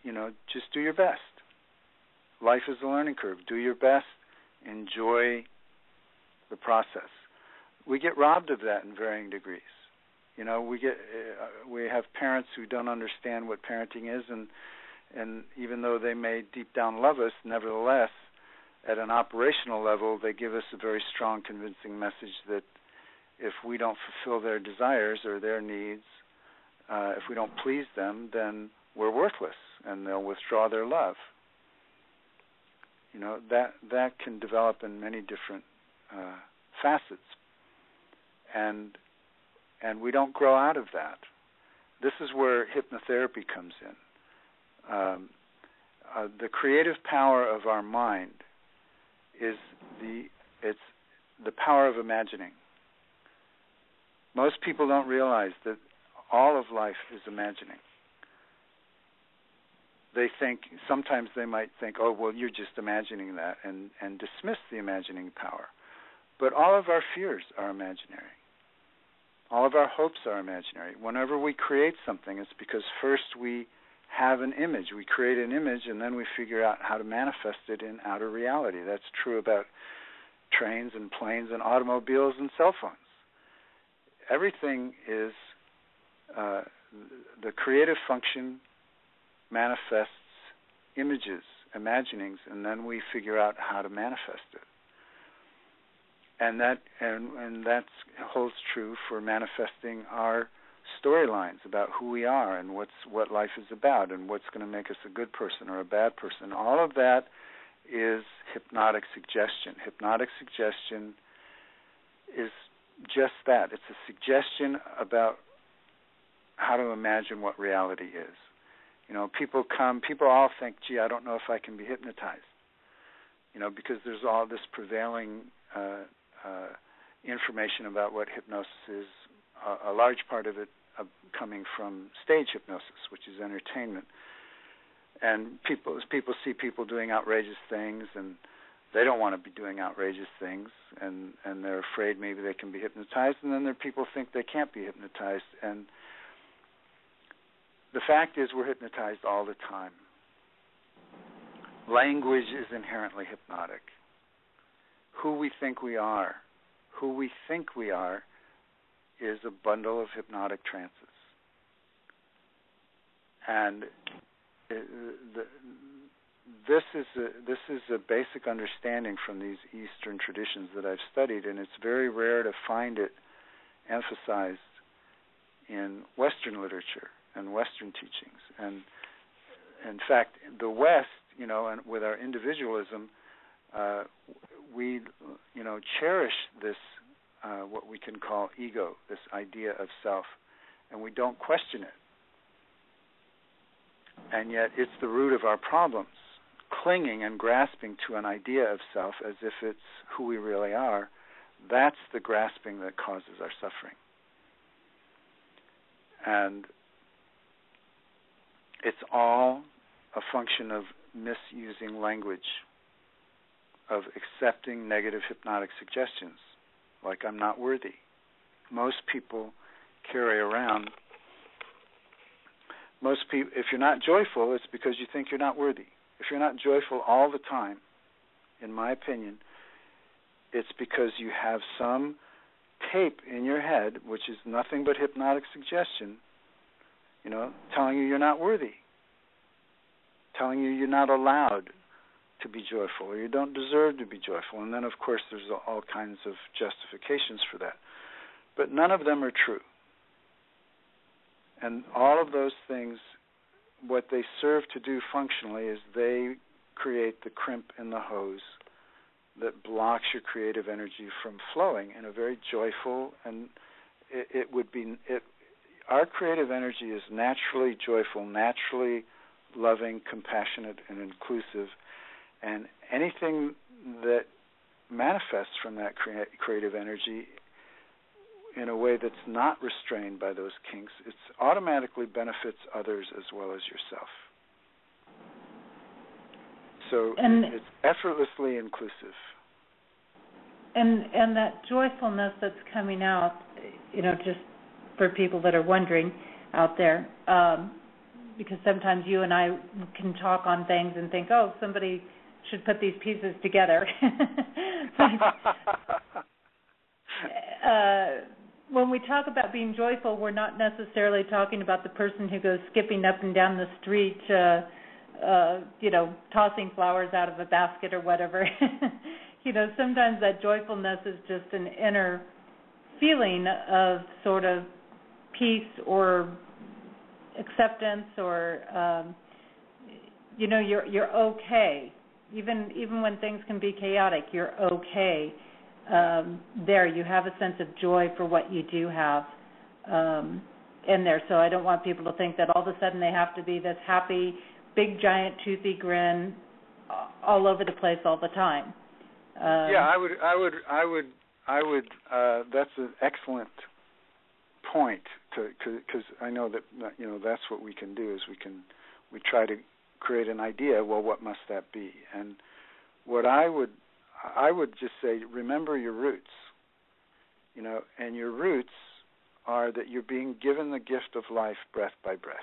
D: just do your best. Life is a learning curve. Do your best. Enjoy the process. We get robbed of that in varying degrees. We have parents who don't understand what parenting is, and even though they may deep down love us, nevertheless, at an operational level, they give us a very strong, convincing message that if we don't fulfill their desires or their needs, if we don't please them, then we're worthless, and they'll withdraw their love. That can develop in many different facets, and we don't grow out of that. This is where hypnotherapy comes in. The creative power of our mind is the power of imagining. Most people don't realize that all of life is imagining. Sometimes they might think, oh, well, you're just imagining that, and dismiss the imagining power. But all of our fears are imaginary. All of our hopes are imaginary. Whenever we create something, it's because first we have an image. We create an image, and then we figure out how to manifest it in outer reality. That's true about trains and planes and automobiles and cell phones. Everything is the creative function manifests images, imaginings, and then we figure out how to manifest it. And that holds true for manifesting our storylines about who we are and what life is about and what's going to make us a good person or a bad person. All of that is hypnotic suggestion. Hypnotic suggestion is just that. It's a suggestion about how to imagine what reality is. People all think, gee, I don't know if I can be hypnotized, because there's all this prevailing information about what hypnosis is, a large part of it coming from stage hypnosis, which is entertainment. And people see people doing outrageous things, and they don't want to be doing outrageous things, and they're afraid maybe they can be hypnotized, and then there are people who think they can't be hypnotized. And the fact is, we're hypnotized all the time. Language is inherently hypnotic. Who we think we are is a bundle of hypnotic trances. And this is a basic understanding from these Eastern traditions that I've studied, and it's very rare to find it emphasized in Western literature and Western teachings. And in fact, the West, and with our individualism, we, cherish this, what we can call ego, this idea of self, and we don't question it. And yet it's the root of our problems, clinging and grasping to an idea of self as if it's who we really are. That's the grasping that causes our suffering. And it's all a function of misusing language, of accepting negative hypnotic suggestions, like I'm not worthy. Most people carry around, if you're not joyful, it's because you think you're not worthy. If you're not joyful all the time, in my opinion, it's because you have some tape in your head, which is nothing but hypnotic suggestion, telling you you're not worthy, telling you you're not allowed to be joyful, or you don't deserve to be joyful. And then, of course, there's all kinds of justifications for that. But none of them are true. And all of those things, what they serve to do functionally is they create the crimp in the hose that blocks your creative energy from flowing in a very joyful, and our creative energy is naturally joyful, naturally loving, compassionate, and inclusive, and anything that manifests from that creative energy in a way that's not restrained by those kinks, it automatically benefits others as well as yourself. So it's effortlessly inclusive.
A: And that joyfulness that's coming out, just for people that are wondering out there, because sometimes you and I can talk on things and think, oh, somebody should put these pieces together. When we talk about being joyful, we're not necessarily talking about the person who goes skipping up and down the street, tossing flowers out of a basket or whatever. Sometimes that joyfulness is just an inner feeling of sort of peace or acceptance, or you're okay. Even when things can be chaotic, you're okay. There, you have a sense of joy for what you do have in there. So I don't want people to think that all of a sudden they have to be this happy, big, giant, toothy grin all over the place all the time.
D: I would. That's an excellent point, because I know that that's what we can do, is we try to create an idea. Well, what must that be? And what I would just say, remember your roots. And your roots are that you're being given the gift of life breath by breath,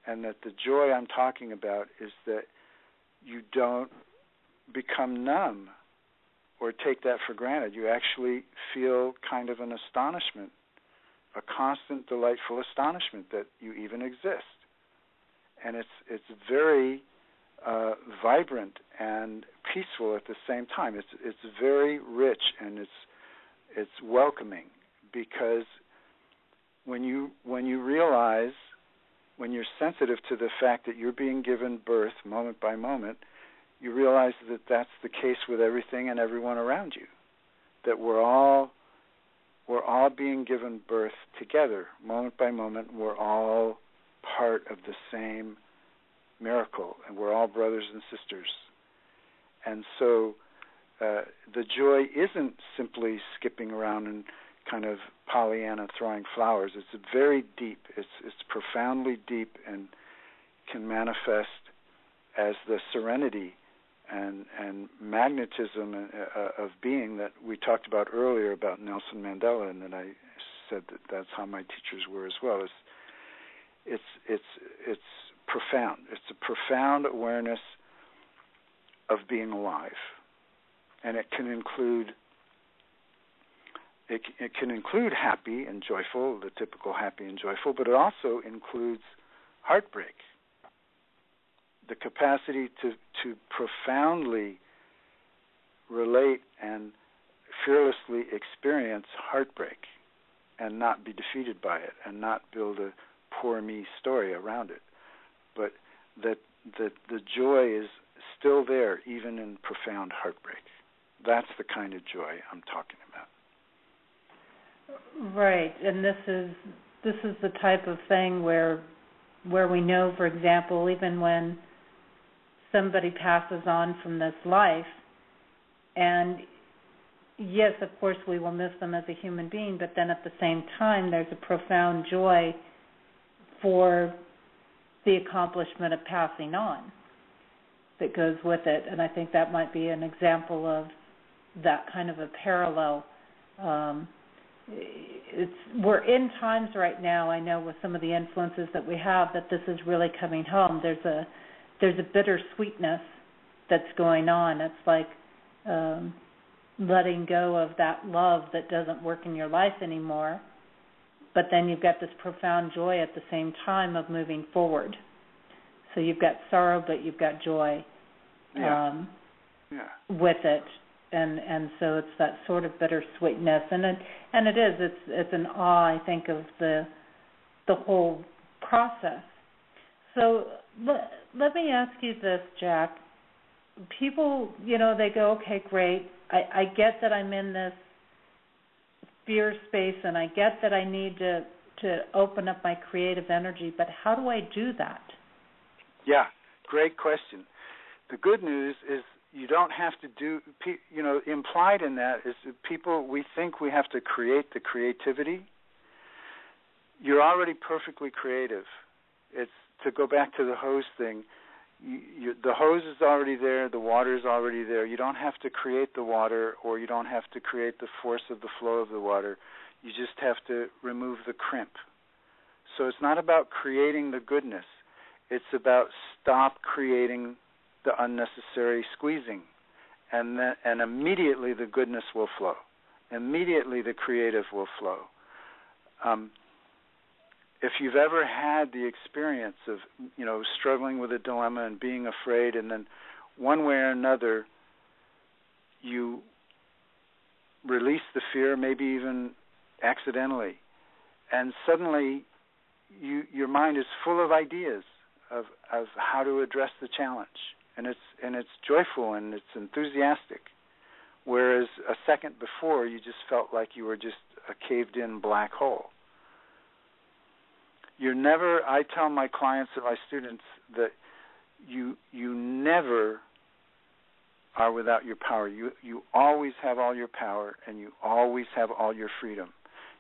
D: and that the joy I'm talking about is that you don't become numb or take that for granted. You actually feel kind of an astonishment, a constant, delightful astonishment that you even exist. And it's very vibrant and peaceful at the same time. It's very rich, and it's welcoming, because when you realize, when you're sensitive to the fact that you're being given birth moment by moment, you realize that that's the case with everything and everyone around you, that we're all being given birth together, moment by moment. We're all part of the same miracle, and we're all brothers and sisters. And so the joy isn't simply skipping around and kind of Pollyanna throwing flowers. It's very deep. It's profoundly deep, and can manifest as the serenity and magnetism of being that we talked about earlier about Nelson Mandela, and that I said that's how my teachers were as well. It's profound. It's a profound awareness of being alive, and it can include it can include happy and joyful, the typical happy and joyful, but it also includes heartbreak, the capacity to profoundly relate and fearlessly experience heartbreak and not be defeated by it and not build a poor me story around it, but that the joy is still there even in profound heartbreak. That's the kind of joy I'm talking about.
A: Right, and this is the type of thing where we know, for example, even when somebody passes on from this life, and yes, of course, we will miss them as a human being, but then at the same time, there's a profound joy for the accomplishment of passing on that goes with it, and I think that might be an example of that kind of a parallel. We're in times right now, I know, with some of the influences that we have, that this is really coming home. There's a bittersweetness that's going on. It's like letting go of that love that doesn't work in your life anymore, but then you've got this profound joy at the same time of moving forward. So you've got sorrow, but you've got joy with it. And so it's that sort of bittersweetness, and it's an awe, I think, of the whole process. So let me ask you this, Jack. People, they go, okay, great. I get that I'm in this fear space, and I get that I need to open up my creative energy, but how do I do that?
D: Yeah, great question. The good news is you don't have to do, implied in that is that people, we think we have to create the creativity. You're already perfectly creative. It's to go back to the hose thing. The hose is already there. The water is already there. You don't have to create the water, or you don't have to create the force of the flow of the water. You just have to remove the crimp. So it's not about creating the goodness. It's about stop creating the unnecessary squeezing, and immediately the goodness will flow. Immediately the creative will flow. If you've ever had the experience of, struggling with a dilemma and being afraid, and then one way or another you release the fear, maybe even accidentally, and suddenly your mind is full of ideas of how to address the challenge, and it's joyful and it's enthusiastic, whereas a second before you just felt like you were just a caved-in black hole. I tell my clients and my students that you never are without your power. You always have all your power, and you always have all your freedom.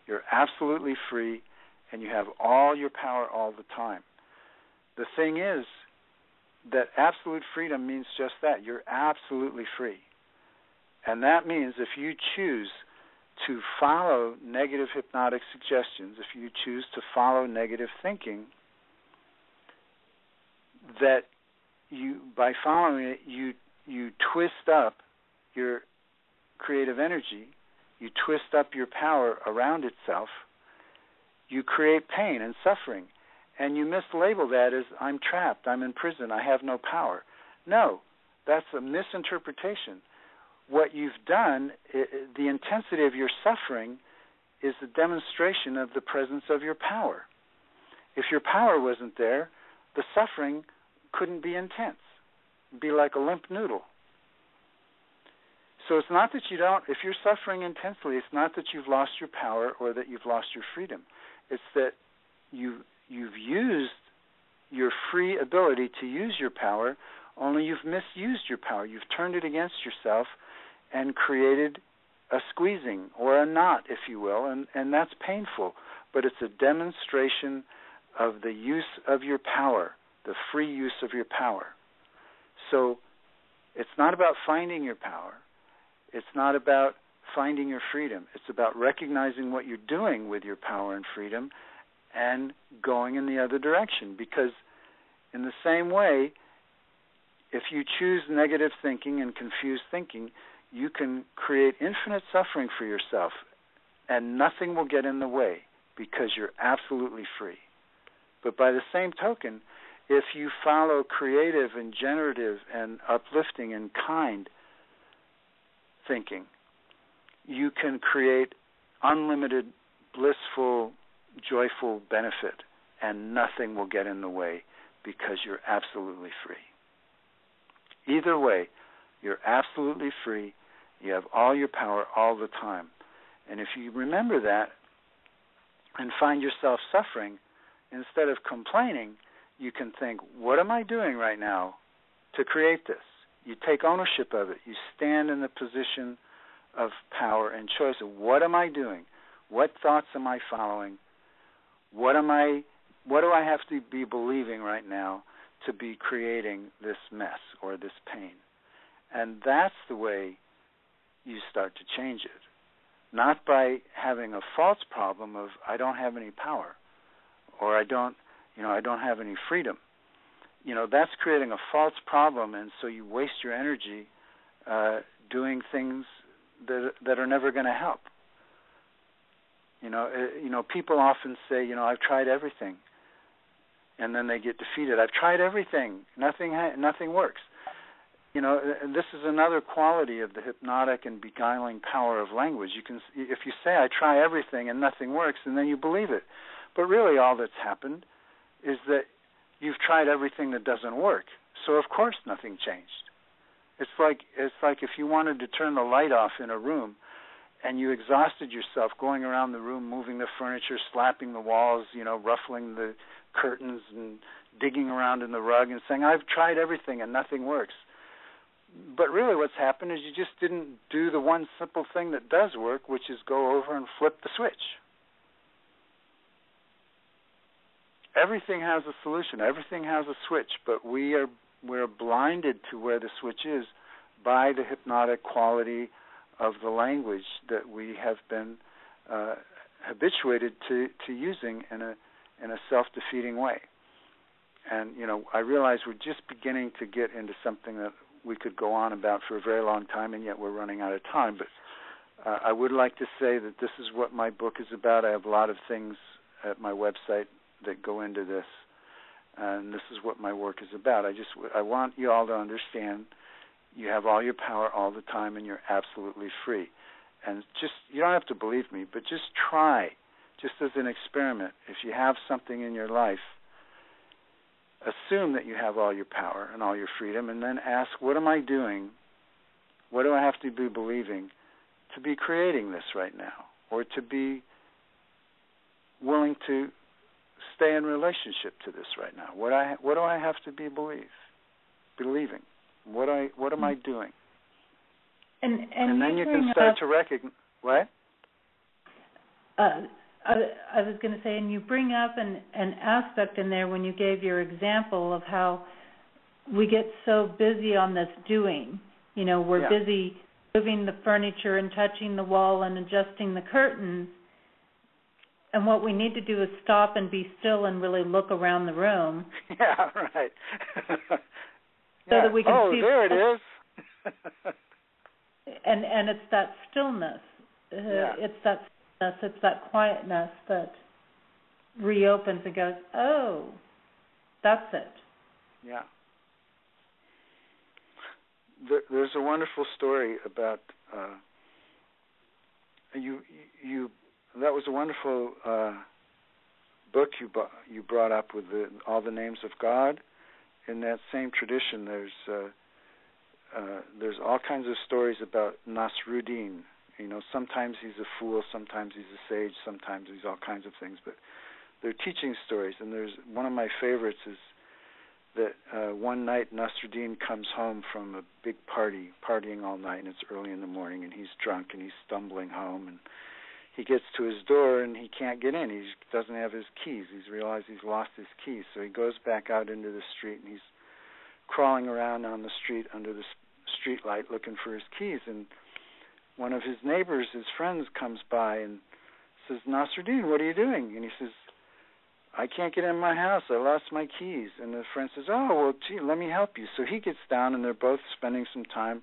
D: You're absolutely free, and you have all your power all the time. The thing is that absolute freedom means just that. You're absolutely free. And that means if you choose to follow negative hypnotic suggestions, if you choose to follow negative thinking, that by following it, you twist up your creative energy, you twist up your power around itself, you create pain and suffering, and you mislabel that as I'm trapped, I'm in prison, I have no power. No, that's a misinterpretation. What you've done, the intensity of your suffering is the demonstration of the presence of your power. If your power wasn't there, the suffering couldn't be intense. It'd be like a limp noodle. So it's not that if you're suffering intensely, it's not that you've lost your power or that you've lost your freedom. It's that you've used your free ability to use your power, only you've misused your power. You've turned it against yourself and created a squeezing or a knot, if you will, and that's painful. But it's a demonstration of the use of your power, the free use of your power. So it's not about finding your power. It's not about finding your freedom. It's about recognizing what you're doing with your power and freedom and going in the other direction. Because in the same way, if you choose negative thinking and confused thinking, you can create infinite suffering for yourself and nothing will get in the way because you're absolutely free. But by the same token, if you follow creative and generative and uplifting and kind thinking, you can create unlimited, blissful, joyful benefit, and nothing will get in the way because you're absolutely free. Either way, you're absolutely free. You have all your power all the time. And if you remember that and find yourself suffering, instead of complaining, you can think, what am I doing right now to create this? You take ownership of it. You stand in the position of power and choice of what am I doing? What thoughts am I following? What do I have to be believing right now to be creating this mess or this pain? And that's the way you start to change it. Not by having a false problem of I don't have any power or I don't have any freedom. That's creating a false problem, and so you waste your energy doing things that are never going to help. People often say, I've tried everything, and then they get defeated. I've tried everything, nothing works. This is another quality of the hypnotic and beguiling power of language. If you say I try everything and nothing works, and then you believe it, but really all that's happened is that you've tried everything that doesn't work. So of course nothing changed. It's like if you wanted to turn the light off in a room and you exhausted yourself going around the room, moving the furniture, slapping the walls, ruffling the curtains and digging around in the rug and saying, I've tried everything and nothing works. But really what's happened is you just didn't do the one simple thing that does work, which is go over and flip the switch. Everything has a solution. Everything has a switch, but we're blinded to where the switch is by the hypnotic quality of the language that we have been habituated to using in a self-defeating way. And I realize we're just beginning to get into something that we could go on about for a very long time, and yet we're running out of time. But I would like to say that this is what my book is about. I have a lot of things at my website that go into this, and this is what my work is about. I want you all to understand you have all your power all the time, and you're absolutely free. And you don't have to believe me, but just try, just as an experiment. If you have something in your life, assume that you have all your power and all your freedom, and then ask, what am I doing? What do I have to be believing to be creating this right now, or to be willing to stay in relationship to this right now? What do I have to be believing? What am I doing?
A: And
D: then you can start to recognize what?
A: I was going to say, and you bring up an aspect in there when you gave your example of how we get so busy on this doing. We're busy moving the furniture and touching the wall and adjusting the curtains. And what we need to do is stop and be still and really look around the room.
D: Yeah, right.
A: So that we can see.
D: Oh, there it is.
A: And it's that stillness. It's that quietness that reopens and goes, oh, that's it. Yeah.
D: There's a wonderful story about that was a wonderful book you brought up with all the names of God. In that same tradition, there's all kinds of stories about Nasruddin. Sometimes he's a fool, sometimes he's a sage, sometimes he's all kinds of things. But they're teaching stories, and there's one of my favorites is that one night Nasruddin comes home from a big partying all night, and it's early in the morning, and he's drunk, and he's stumbling home, and he gets to his door, and he can't get in. He doesn't have his keys. He's realized he's lost his keys, so he goes back out into the street, and he's crawling around on the street under the street light looking for his keys, and one of his neighbors, his friends, comes by and says, Nasruddin, what are you doing? And he says, I can't get in my house. I lost my keys. And the friend says, oh, well, gee, let me help you. So he gets down, and they're both spending some time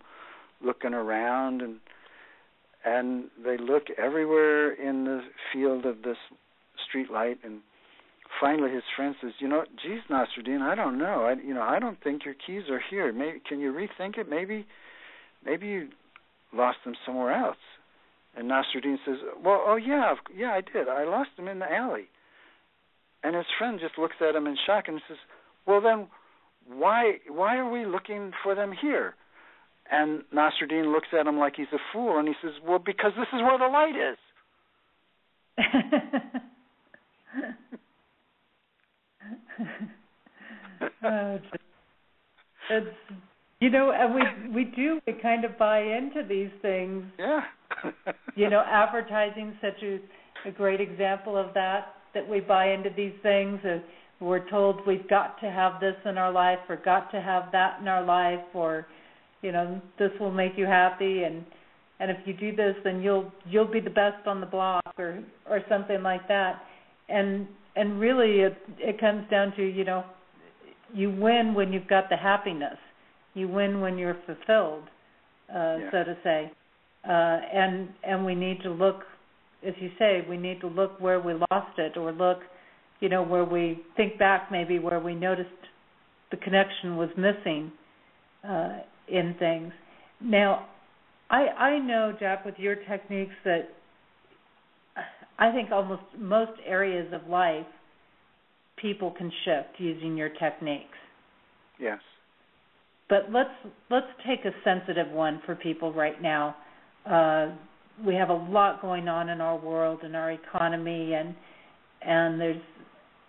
D: looking around, and And they look everywhere in the field of this street light, and finally his friend says, geez, Nasruddin, I don't know. I don't think your keys are here. Maybe can you rethink it? Maybe you lost them somewhere else. And Nasruddin says, well, yeah, I did. I lost them in the alley. And his friend just looks at him in shock and says, well, then why are we looking for them here? And Nasruddin looks at him like he's a fool, and he says, well, because this is where the light is.
A: And we kind of buy into these things.
D: Yeah.
A: Advertising such a great example of that we buy into these things. We're told we've got to have this in our life, or got to have that in our life, or this will make you happy, and if you do this, then you'll be the best on the block, or something like that. And really, it comes down to you win when you've got the happiness. You win when you're fulfilled, so to say. And we need to look, as you say, we need to look where we lost it, or look, where we think back, maybe where we noticed the connection was missing in things. Now, I know, Jack, with your techniques, that I think almost most areas of life people can shift using your techniques.
D: Yes.
A: But let's take a sensitive one for people right now. We have a lot going on in our world and our economy, and there's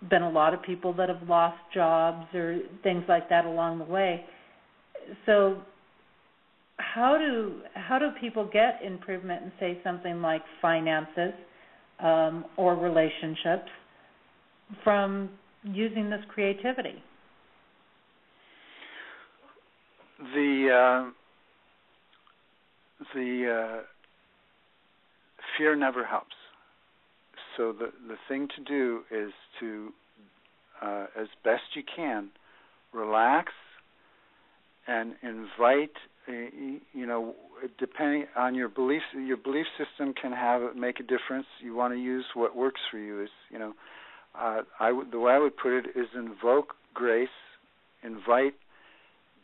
A: been a lot of people that have lost jobs or things like that along the way. So how do people get improvement in, say, something like finances or relationships from using this creativity?
D: The fear never helps. So the thing to do is to, as best you can, relax and invite. Depending on your beliefs, your belief system can make a difference. You want to use what works for you. The way I would put it is invoke grace, invite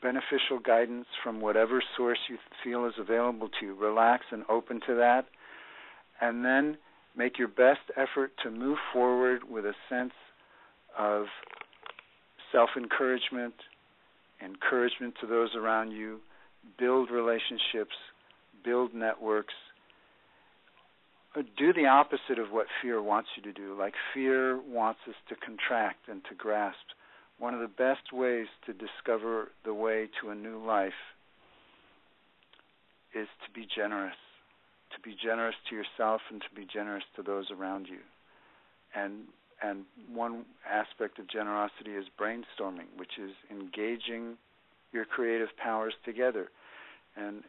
D: beneficial guidance from whatever source you feel is available to you. Relax and open to that, and then make your best effort to move forward with a sense of self-encouragement, encouragement to those around you, build relationships, build networks. Do the opposite of what fear wants you to do. Like fear wants us to contract and to grasp. One of the best ways to discover the way to a new life is to be generous to yourself and to be generous to those around you. And one aspect of generosity is brainstorming, which is engaging your creative powers together. And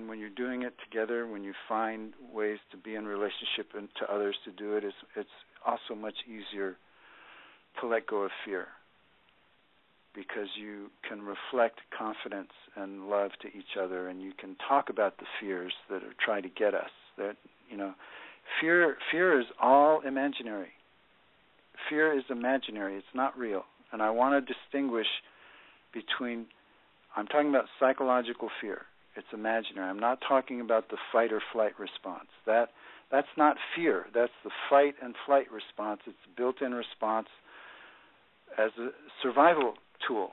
D: when you're doing it together, when you find ways to be in relationship and to others to do it, it's also much easier to let go of fear, because you can reflect confidence and love to each other, and you can talk about the fears that are trying to get us. That fear is all imaginary. Fear is imaginary. It's not real. And I want to distinguish between, I'm talking about psychological fear. It's imaginary. I'm not talking about the fight or flight response. That's not fear. That's the fight and flight response. It's a built-in response as a survival tool.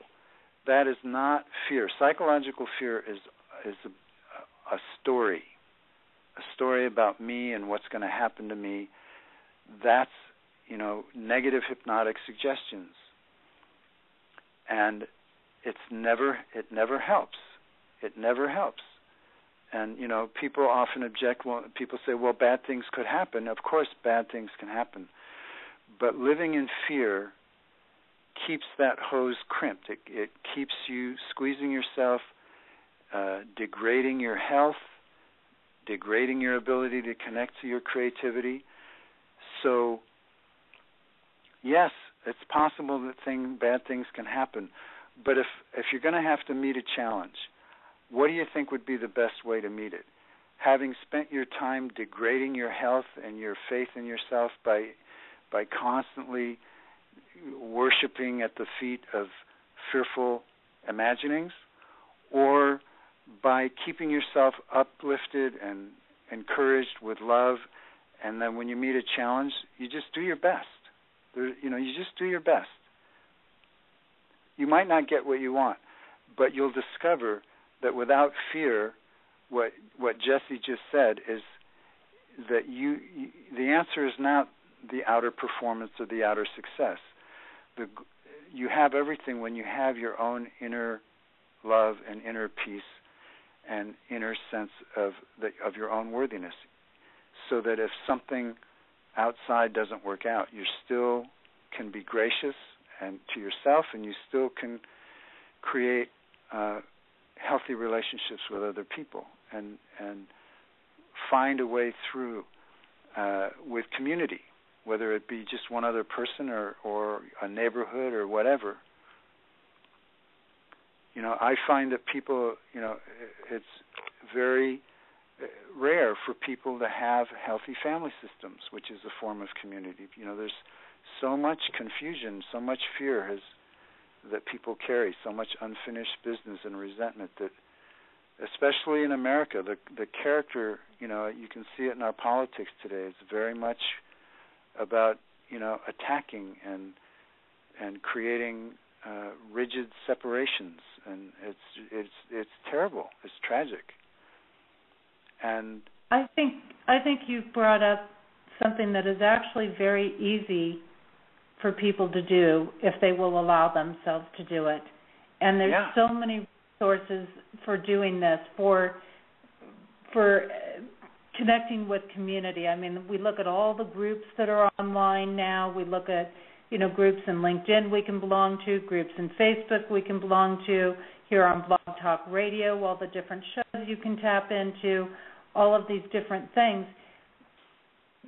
D: That is not fear. Psychological fear is a story about me and what's going to happen to me. That's, negative hypnotic suggestions. And it never helps. It never helps. And, people often object. Well, people say, well, bad things could happen. Of course, bad things can happen. But living in fear keeps that hose crimped. It keeps you squeezing yourself, degrading your health, degrading your ability to connect to your creativity. So, yes, it's possible that bad things can happen. But if you're going to have to meet a challenge, what do you think would be the best way to meet it? having spent your time degrading your health and your faith in yourself by constantly worshiping at the feet of fearful imaginings, or by keeping yourself uplifted and encouraged with love, and then when you meet a challenge, you just do your best. You just do your best. You might not get what you want, but you'll discover that without fear, what Jesse just said is that the answer is not the outer performance or the outer success. You have everything when you have your own inner love and inner peace and inner sense of your own worthiness, so that if something outside doesn't work out, you still can be gracious and to yourself, and you still can create healthy relationships with other people and find a way through with community, whether it be just one other person or a neighborhood or whatever. I find that people, it's very rare for people to have healthy family systems, which is a form of community. There's so much confusion, so much fear that people carry, so much unfinished business and resentment that, especially in America, the character, you can see it in our politics today. It's very much about, attacking and creating rigid separations, and it's terrible. It's tragic. And
A: I think you've brought up something that is actually very easy for people to do if they will allow themselves to do it. And there's so many resources for doing this, for connecting with community. I mean, we look at all the groups that are online now. We look at, groups in LinkedIn we can belong to, groups in Facebook we can belong to, here on Blog Talk Radio, all the different shows you can tap into, all of these different things.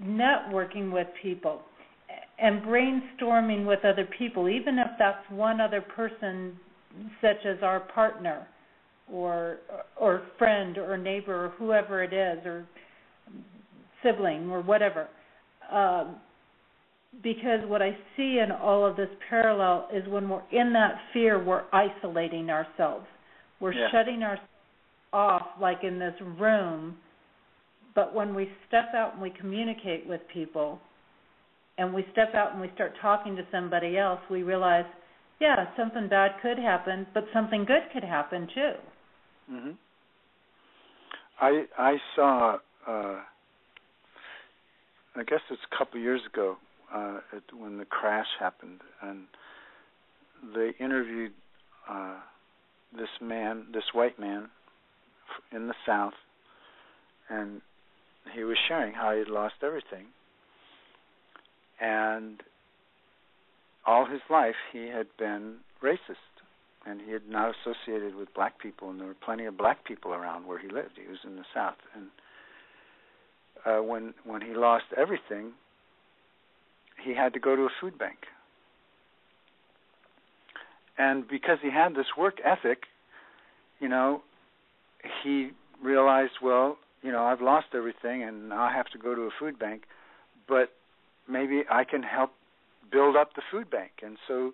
A: Networking with people and brainstorming with other people, even if that's one other person, such as our partner or friend or neighbor or whoever it is, or sibling or whatever. Because what I see in all of this parallel is when we're in that fear, we're isolating ourselves. We're shutting ourselves off like in this room. But when we step out and we communicate with people, and we step out and we start talking to somebody else, we realize, something bad could happen, but something good could happen too.
D: Mm-hmm. I saw, I guess it's a couple of years ago, when the crash happened, and they interviewed this white man in the South, and he was sharing how he had lost everything. And all his life he had been racist, and he had not associated with black people, and there were plenty of black people around where he lived. He was in the South. And when he lost everything, he had to go to a food bank. And because he had this work ethic, he realized, I've lost everything, and now I have to go to a food bank, but maybe I can help build up the food bank. And so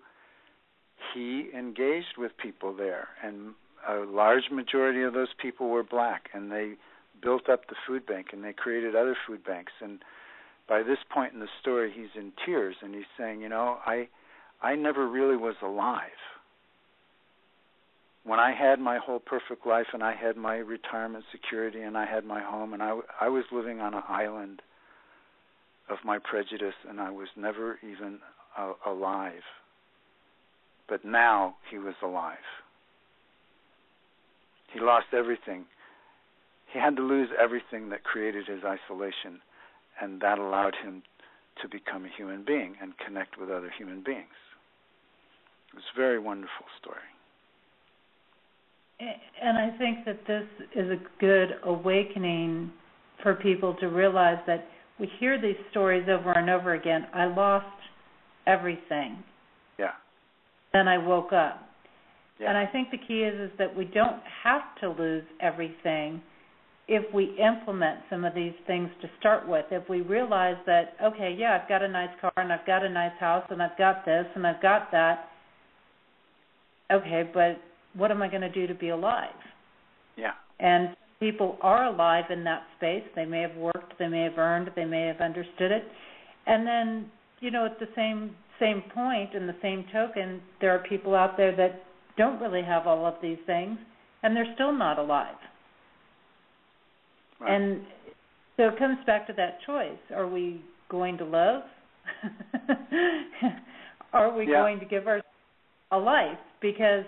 D: he engaged with people there, and a large majority of those people were black, and they built up the food bank, and they created other food banks. And by this point in the story, he's in tears, and he's saying, I never really was alive. When I had my whole perfect life, and I had my retirement security, and I had my home, and I was living on an island of my prejudice, and I was never even alive. But now he was alive. He lost everything. He had to lose everything that created his isolation, and that allowed him to become a human being and connect with other human beings. It was a very wonderful story.
A: And I think that this is a good awakening for people to realize that we hear these stories over and over again. I lost everything.
D: Yeah.
A: Then I woke up.
D: Yeah.
A: And I think the key is that we don't have to lose everything if we implement some of these things to start with, if we realize that, okay, yeah, I've got a nice car and I've got a nice house and I've got this and I've got that, okay, but what am I going to do to be alive?
D: Yeah.
A: And people are alive in that space. They may have worked, they may have earned, they may have understood it. And then, at the same point, in the same token, there are people out there that don't really have all of these things, and they're still not alive.
D: Right.
A: And so it comes back to that choice. Are we going to love? Are we going to give ourselves a life? Because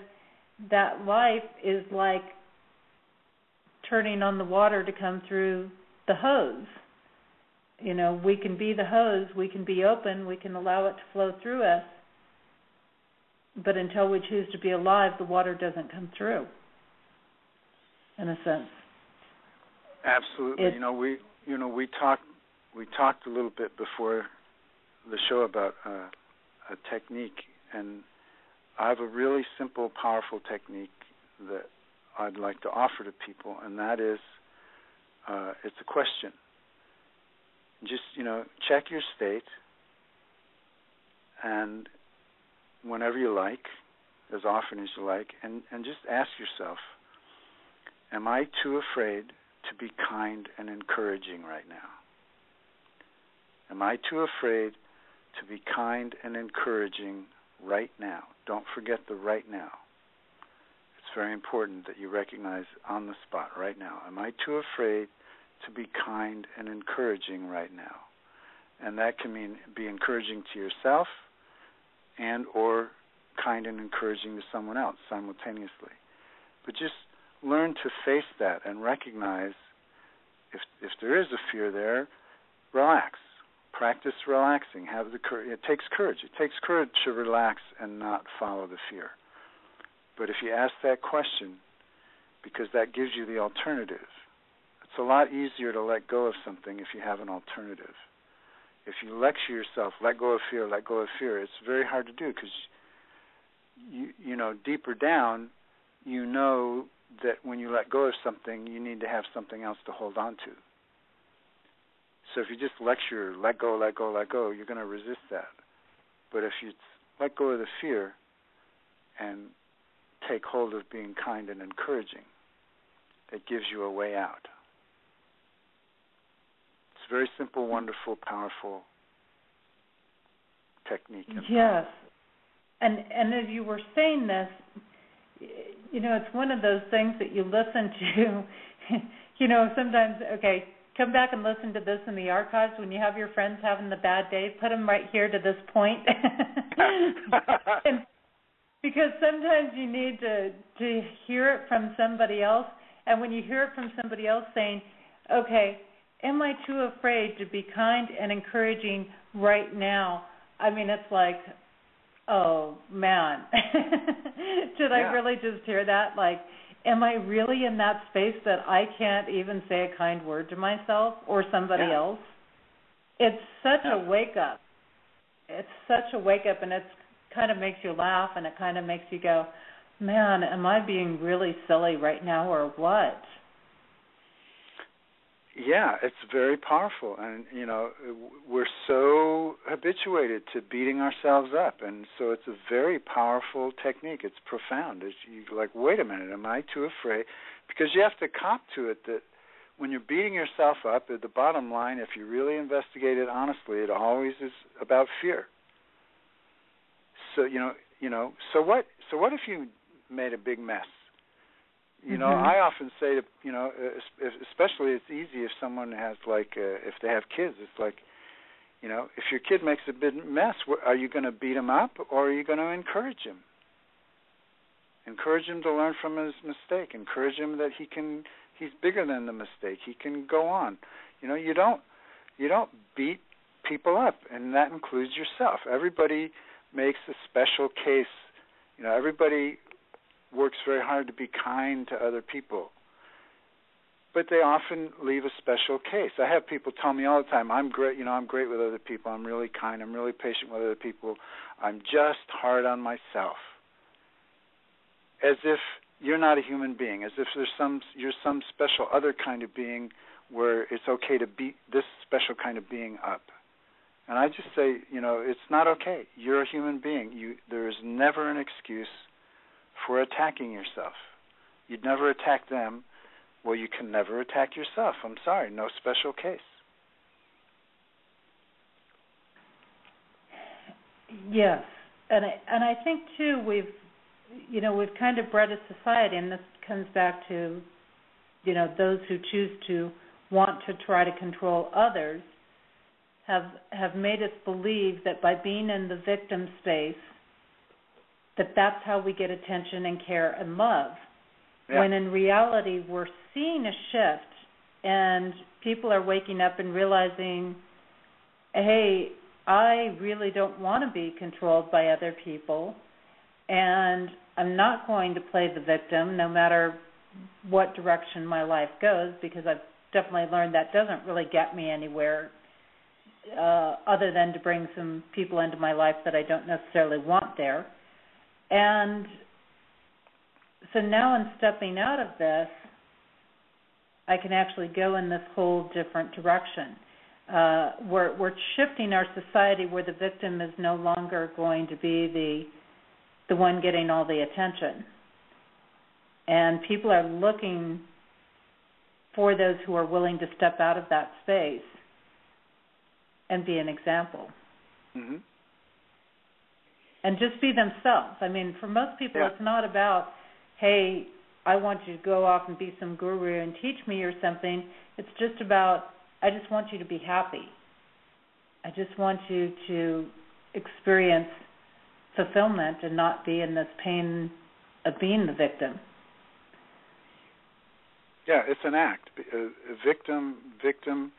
A: that life is like turning on the water to come through the hose. We can be the hose, we can be open, we can allow it to flow through us, but until we choose to be alive, the water doesn't come through, in a sense.
D: Absolutely. We talked a little bit before the show about a technique, and I have a really simple, powerful technique that I'd like to offer to people, and that is, it's a question. Just, check your state, and whenever you like, as often as you like, and just ask yourself, am I too afraid to be kind and encouraging right now? Am I too afraid to be kind and encouraging right now? Don't forget the right now. It's very important that you recognize on the spot right now. Am I too afraid to be kind and encouraging right now? And that can mean be encouraging to yourself and or kind and encouraging to someone else simultaneously. But just learn to face that and recognize if there is a fear there, relax. Practice relaxing. Have the courage. It takes courage. It takes courage to relax and not follow the fear. But if you ask that question, because that gives you the alternative, it's a lot easier to let go of something if you have an alternative. If you lecture yourself, let go of fear, it's very hard to do because, deeper down, that when you let go of something, you need to have something else to hold on to. So if you just lecture, let go, you're going to resist that. But if you let go of the fear and take hold of being kind and encouraging, it gives you a way out. It's a very simple, wonderful, powerful technique.
A: Yes. And as you were saying this, it's one of those things that you listen to, sometimes, okay, come back and listen to this in the archives when you have your friends having the bad day. Put them right here to this point. And because sometimes you need to hear it from somebody else. And when you hear it from somebody else saying, okay, am I too afraid to be kind and encouraging right now? I mean, it's like, oh, man. Did I really just hear that? Like, am I really in that space that I can't even say a kind word to myself or somebody else? It's such a wake-up. It's such a wake-up, and it kind of makes you laugh, and it kind of makes you go, man, am I being really silly right now or what?
D: Yeah, it's very powerful. And, we're so habituated to beating ourselves up. And so it's a very powerful technique. It's profound. You're like, wait a minute, am I too afraid? Because you have to cop to it that when you're beating yourself up, at the bottom line, if you really investigate it honestly, it always is about fear. So, so what if you made a big mess? I often say to, especially it's easy if someone has if they have kids, it's like, if your kid makes a big mess, are you going to beat him up or are you going to encourage him? Encourage him to learn from his mistake. Encourage him that he's bigger than the mistake. He can go on. You don't beat people up, and that includes yourself. Everybody makes a special case. Everybody works very hard to be kind to other people, but they often leave a special case. I have people tell me all the time, I'm great, I'm great with other people, I'm really kind, I'm really patient with other people, I'm just hard on myself. As if you're not a human being, as if you're some special other kind of being where it's okay to beat this special kind of being up. And I just say, it's not okay. You're a human being. There is never an excuse for attacking yourself. You'd never attack them. Well, you can never attack yourself. I'm sorry, no special case.
A: Yes, and I think too we've kind of bred a society, and this comes back to those who choose to want to try to control others have made us believe that by being in the victim space that's how we get attention and care and love. Yeah. When in reality we're seeing a shift and people are waking up and realizing, hey, I really don't want to be controlled by other people, and I'm not going to play the victim no matter what direction my life goes, because I've definitely learned that doesn't really get me anywhere other than to bring some people into my life that I don't necessarily want there. And so now in stepping out of this, I can actually go in this whole different direction. We're shifting our society where the victim is no longer going to be the one getting all the attention. And people are looking for those who are willing to step out of that space and be an example.
D: Mm-hmm.
A: And just be themselves. I mean, for most people, It's not about, hey, I want you to go off and be some guru and teach me or something. It's just about, I just want you to be happy. I just want you to experience fulfillment and not be in this pain of being the victim.
D: Yeah, it's an act. A victim,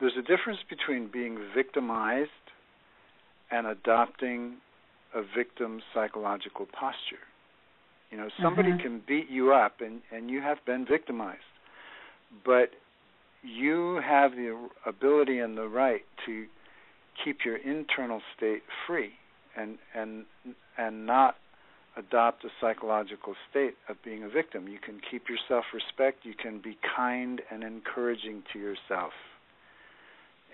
D: there's a difference between being victimized and adopting a victim's psychological posture. Somebody can beat you up and you have been victimized, but you have the ability and the right to keep your internal state free and not adopt a psychological state of being a victim. You can keep your self-respect. You can be kind and encouraging to yourself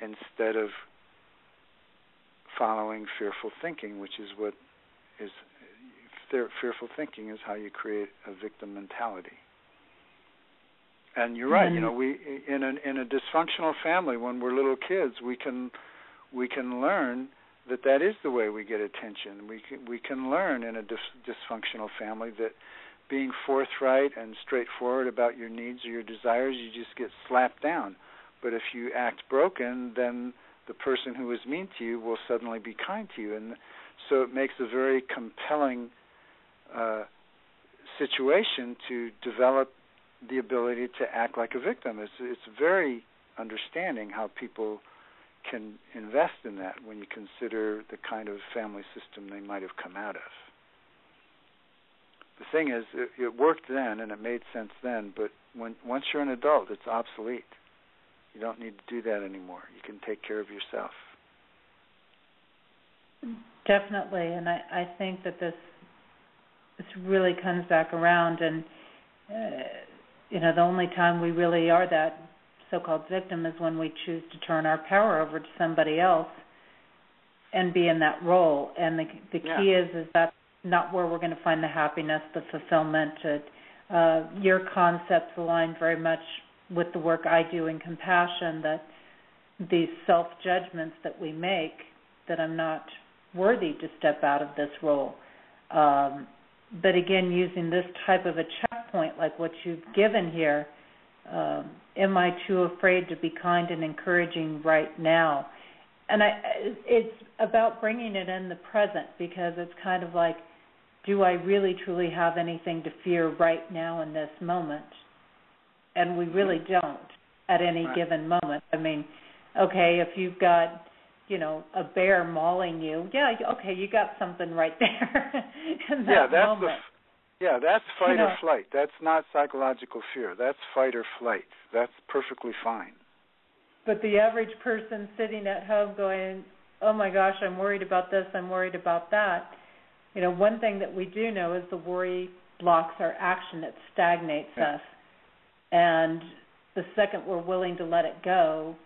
D: instead of following fearful thinking, which is what is fearful thinking is how you create a victim mentality. And you're right. We in a dysfunctional family, when we're little kids, we can learn that is the way we get attention. We can learn in a dysfunctional family that being forthright and straightforward about your needs or your desires, you just get slapped down. But if you act broken, then the person who is mean to you will suddenly be kind to you. And so it makes a very compelling situation to develop the ability to act like a victim. It's very understanding how people can invest in that when you consider the kind of family system they might have come out of. The thing is, it worked then and it made sense then, but once you're an adult, it's obsolete. You don't need to do that anymore. You can take care of yourself.
A: Definitely, and I think that this really comes back around, and the only time we really are that so-called victim is when we choose to turn our power over to somebody else and be in that role. And the key is that's not where we're going to find the happiness, the fulfillment. Your concepts align very much with the work I do in compassion, that these self-judgments that we make, that I'm not worthy to step out of this role. But again, using this type of a checkpoint like what you've given here, am I too afraid to be kind and encouraging right now? And it's about bringing it in the present, because it's kind of like, do I really truly have anything to fear right now in this moment? And we really don't at any given moment. I mean, okay, if you've got, a bear mauling you, you got something right there in that moment.
D: That's fight or flight. That's not psychological fear. That's fight or flight. That's perfectly fine.
A: But the average person sitting at home going, oh my gosh, I'm worried about this, I'm worried about that. One thing that we do know is the worry blocks our action. It stagnates us. And the second we're willing to let it go,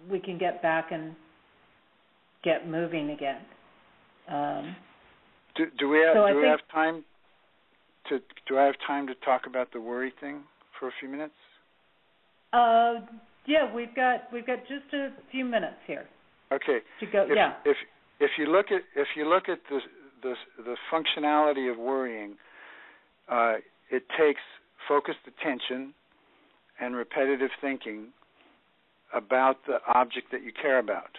A: we can get back and get moving again.
D: Do I have time to talk about the worry thing for a few minutes?
A: Yeah, we've got just a few minutes here.
D: Okay.
A: To go.
D: If you look at the functionality of worrying, it takes focused attention and repetitive thinking about the object that you care about.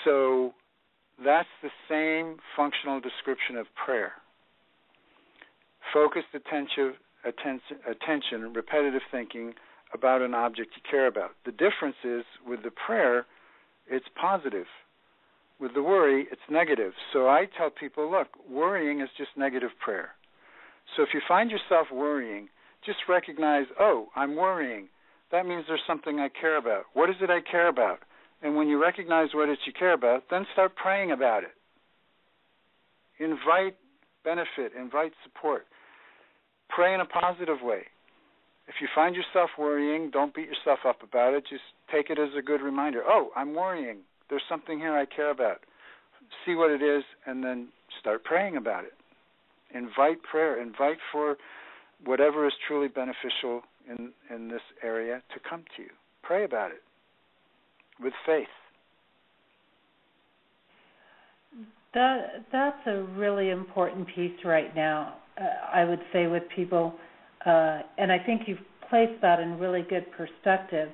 D: So that's the same functional description of prayer. Focused attention, repetitive thinking about an object you care about. The difference is with the prayer, it's positive. With the worry, it's negative. So I tell people, look, worrying is just negative prayer. So if you find yourself worrying, just recognize, oh, I'm worrying. That means there's something I care about. What is it I care about? And when you recognize what it is you care about, then start praying about it. Invite benefit, invite support. Pray in a positive way. If you find yourself worrying, don't beat yourself up about it. Just take it as a good reminder. Oh, I'm worrying. There's something here I care about. See what it is, and then start praying about it. Invite prayer. Invite for whatever is truly beneficial in this area to come to you. Pray about it with faith.
A: That's a really important piece right now, I would say, with people. And I think you've placed that in really good perspective.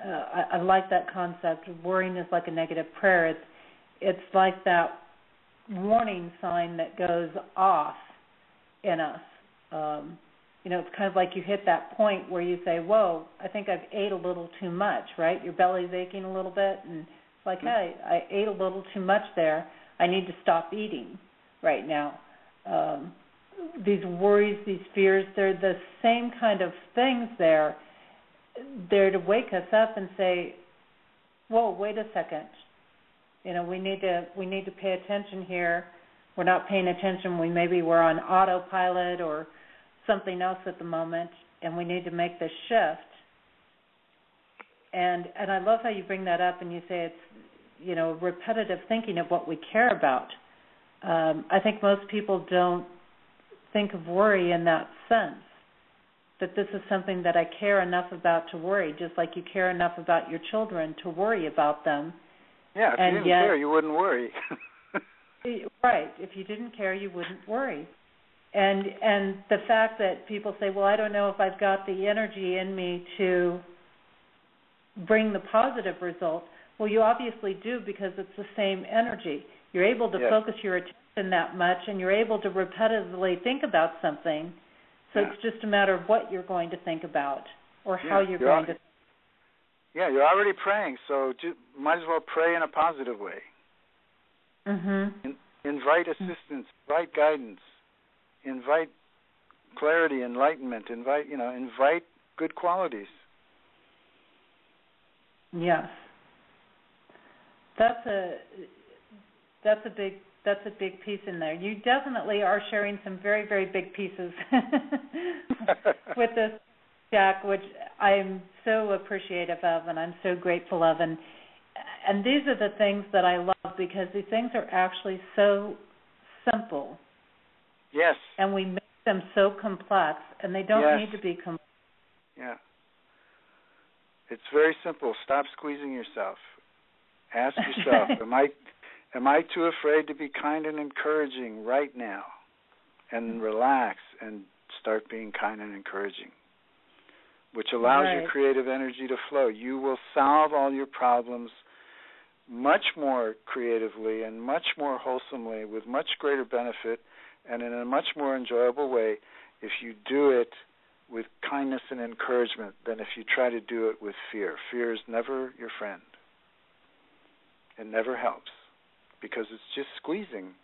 A: I like that concept. Worrying is like a negative prayer. It's like that warning sign that goes off in us. It's kind of like you hit that point where you say, whoa, I think I've ate a little too much, right? Your belly's aching a little bit, and it's like, hey, I ate a little too much there. I need to stop eating right now. These worries, these fears, they're the same kind of things there. They're to wake us up and say, whoa, wait a second. We need to pay attention here. We're not paying attention. We're on autopilot or something else at the moment, and we need to make this shift. And I love how you bring that up and you say it's, repetitive thinking of what we care about. I think most people don't think of worry in that sense, that this is something that I care enough about to worry, just like you care enough about your children to worry about them.
D: Yeah, if you didn't care, you wouldn't worry.
A: Right. If you didn't care, you wouldn't worry. And the fact that people say, well, I don't know if I've got the energy in me to bring the positive result. Well, you obviously do, because it's the same energy. You're able to focus your attention that much, and you're able to repetitively think about something. So it's just a matter of what you're going to think about or how you're going to think.
D: Yeah, you're already praying, so might as well pray in a positive way.
A: Mm-hmm.
D: Invite assistance, invite guidance, invite clarity, enlightenment, invite good qualities.
A: Yes. That's a big piece in there. You definitely are sharing some very, very big pieces with this, Jack, which I'm so appreciative of and I'm so grateful of. And these are the things that I love, because these things are actually so simple.
D: Yes.
A: And we make them so complex, and they don't need to be complex.
D: Yeah. It's very simple. Stop squeezing yourself. Ask yourself, am I too afraid to be kind and encouraging right now? And relax and start being kind and encouraging, which allows your creative energy to flow. You will solve all your problems much more creatively and much more wholesomely, with much greater benefit and in a much more enjoyable way if you do it with kindness and encouragement than if you try to do it with fear. Fear is never your friend. It never helps, because it's just squeezing.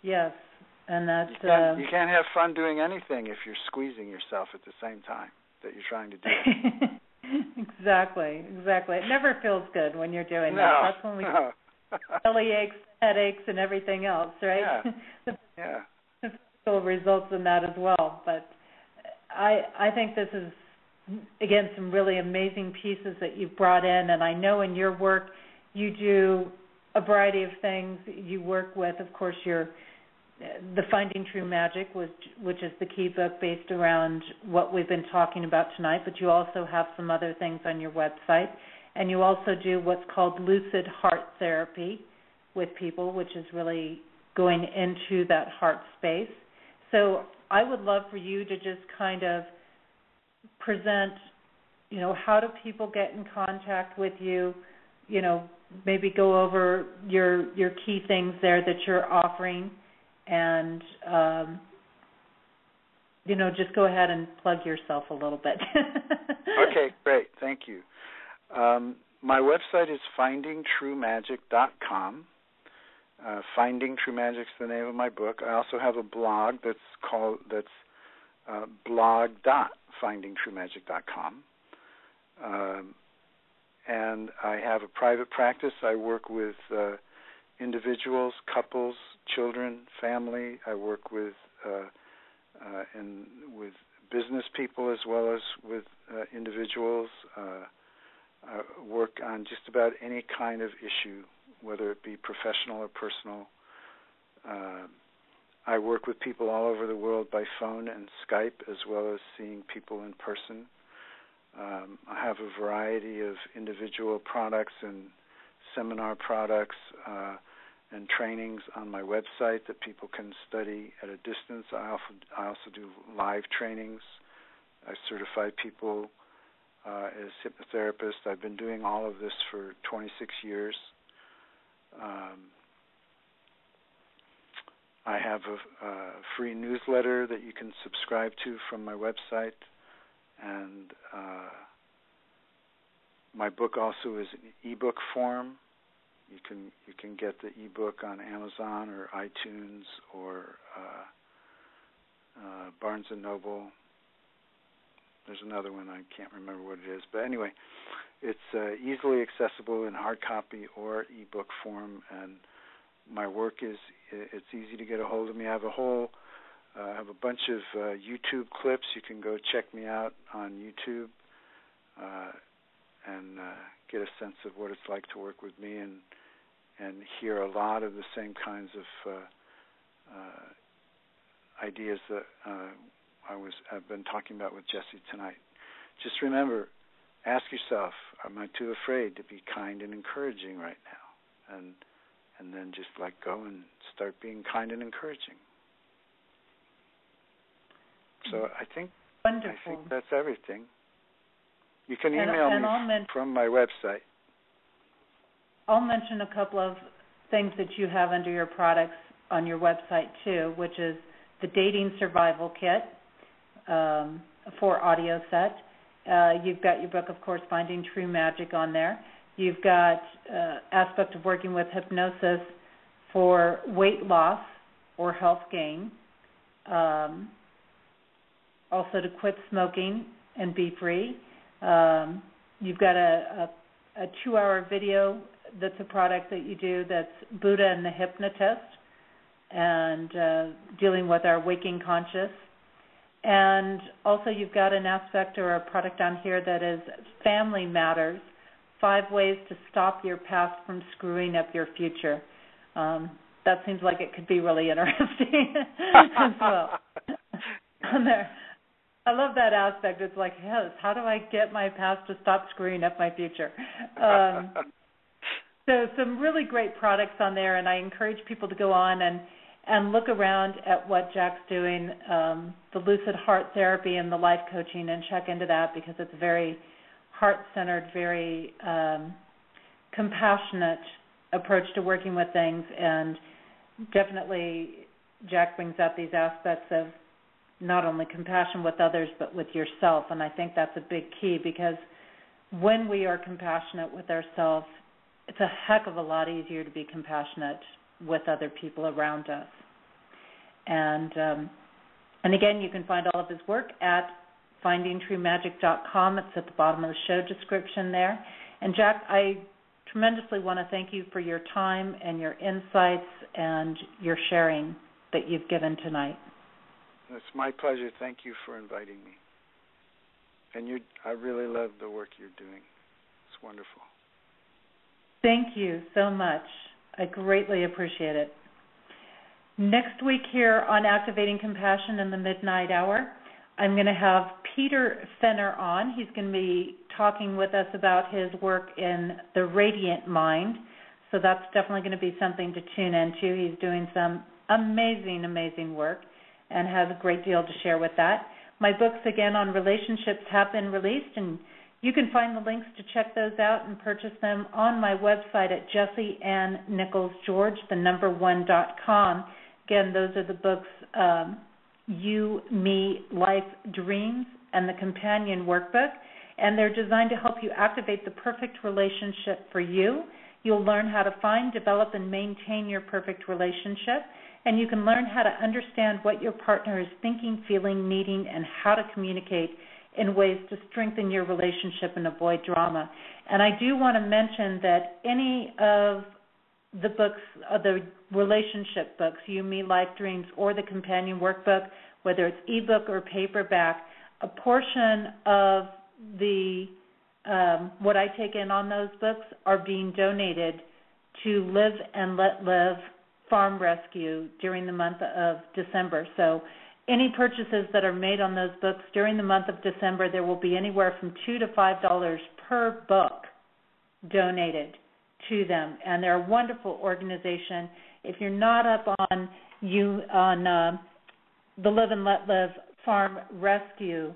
D: Yes, and that's... You can't have fun doing anything if you're squeezing yourself at the same time that you're trying to do it.
A: Exactly. It never feels good when you're doing that. That's when we belly aches headaches and everything else, right?
D: Yeah.
A: The physical results in that as well. But I think this is, again, some really amazing pieces that you've brought in, and I know in your work you do a variety of things. You work with, of course, the Finding True Magic, which is the key book based around what we've been talking about tonight, but you also have some other things on your website, and you also do what's called lucid heart therapy with people, which is really going into that heart space. So I would love for you to just kind of present, how do people get in contact with you, maybe go over your key things there that you're offering, and, just go ahead and plug yourself a little bit.
D: Okay, great. Thank you. My website is findingtruemagic.com. Finding True Magic is the name of my book. I also have a blog that's blog.findingtruemagic.com. And I have a private practice. I work with individuals, couples, children, family. I work with with business people as well as with individuals. I work on just about any kind of issue, whether it be professional or personal. I work with people all over the world by phone and Skype, as well as seeing people in person. I have a variety of individual products and seminar products and trainings on my website that people can study at a distance. I also do live trainings. I certify people as hypnotherapists. I've been doing all of this for 26 years. I have a free newsletter that you can subscribe to from my website, and my book also is an ebook form. You can get the ebook on Amazon or iTunes or Barnes & Noble. There's another one, I can't remember what it is. But anyway, it's easily accessible in hard copy or ebook form, and my work it's easy to get a hold of me. I have a bunch of YouTube clips. You can go check me out on YouTube and get a sense of what it's like to work with me and hear a lot of the same kinds of ideas that I've been talking about with Jesse tonight. Just remember, ask yourself, am I too afraid to be kind and encouraging right now? And then just let go and start being kind and encouraging. So I think that's everything. You can email me from my website.
A: I'll mention a couple of things that you have under your products on your website too, which is the Dating Survival Kit for audio set. You've got your book, of course, Finding True Magic on there. You've got aspect of working with hypnosis for weight loss or health gain. Also to quit smoking and be free. You've got a 2-hour video that's a product that you do that's Buddha and the Hypnotist, and dealing with our waking conscious. And also you've got an aspect or a product on here that is Family Matters, 5 ways to stop your past from screwing up your future. That seems like it could be really interesting as well. On there. I love that aspect. It's like, yes, how do I get my past to stop screwing up my future? So some really great products on there, and I encourage people to go on and look around at what Jack's doing, the lucid heart therapy and the life coaching, and check into that because it's very heart-centered, very compassionate approach to working with things, and definitely Jack brings out these aspects of not only compassion with others but with yourself, and I think that's a big key because when we are compassionate with ourselves, it's a heck of a lot easier to be compassionate with other people around us. And again, you can find all of his work at findingtruemagic.com. It's at the bottom of the show description there. And Jack, I tremendously want to thank you for your time and your insights and your sharing that you've given tonight.
D: It's my pleasure. Thank you for inviting me. And I really love the work you're doing. It's wonderful.
A: Thank you so much. I greatly appreciate it. Next week here on Activating Compassion in the Midnight Hour, I'm going to have Peter Fenner on. He's going to be talking with us about his work in the Radiant Mind. So that's definitely going to be something to tune into. He's doing some amazing, amazing work and has a great deal to share with that. My books, again, on relationships have been released, and you can find the links to check those out and purchase them on my website at JessieAnnNicholsGeorge1.com. Again, those are the books, You, Me, Life, Dreams, and the Companion Workbook, and they're designed to help you activate the perfect relationship for you. You'll learn how to find, develop, and maintain your perfect relationship, and you can learn how to understand what your partner is thinking, feeling, needing, and how to communicate in ways to strengthen your relationship and avoid drama. And I do want to mention that any of the books, the relationship books, You, Me, Life, Dreams, or the Companion Workbook, whether it's ebook or paperback, a portion of the what I take in on those books are being donated to Live and Let Live Farm Rescue during the month of December. So any purchases that are made on those books during the month of December, there will be anywhere from $2 to $5 per book donated to them. And they're a wonderful organization. If you're not up on the Live and Let Live Farm Rescue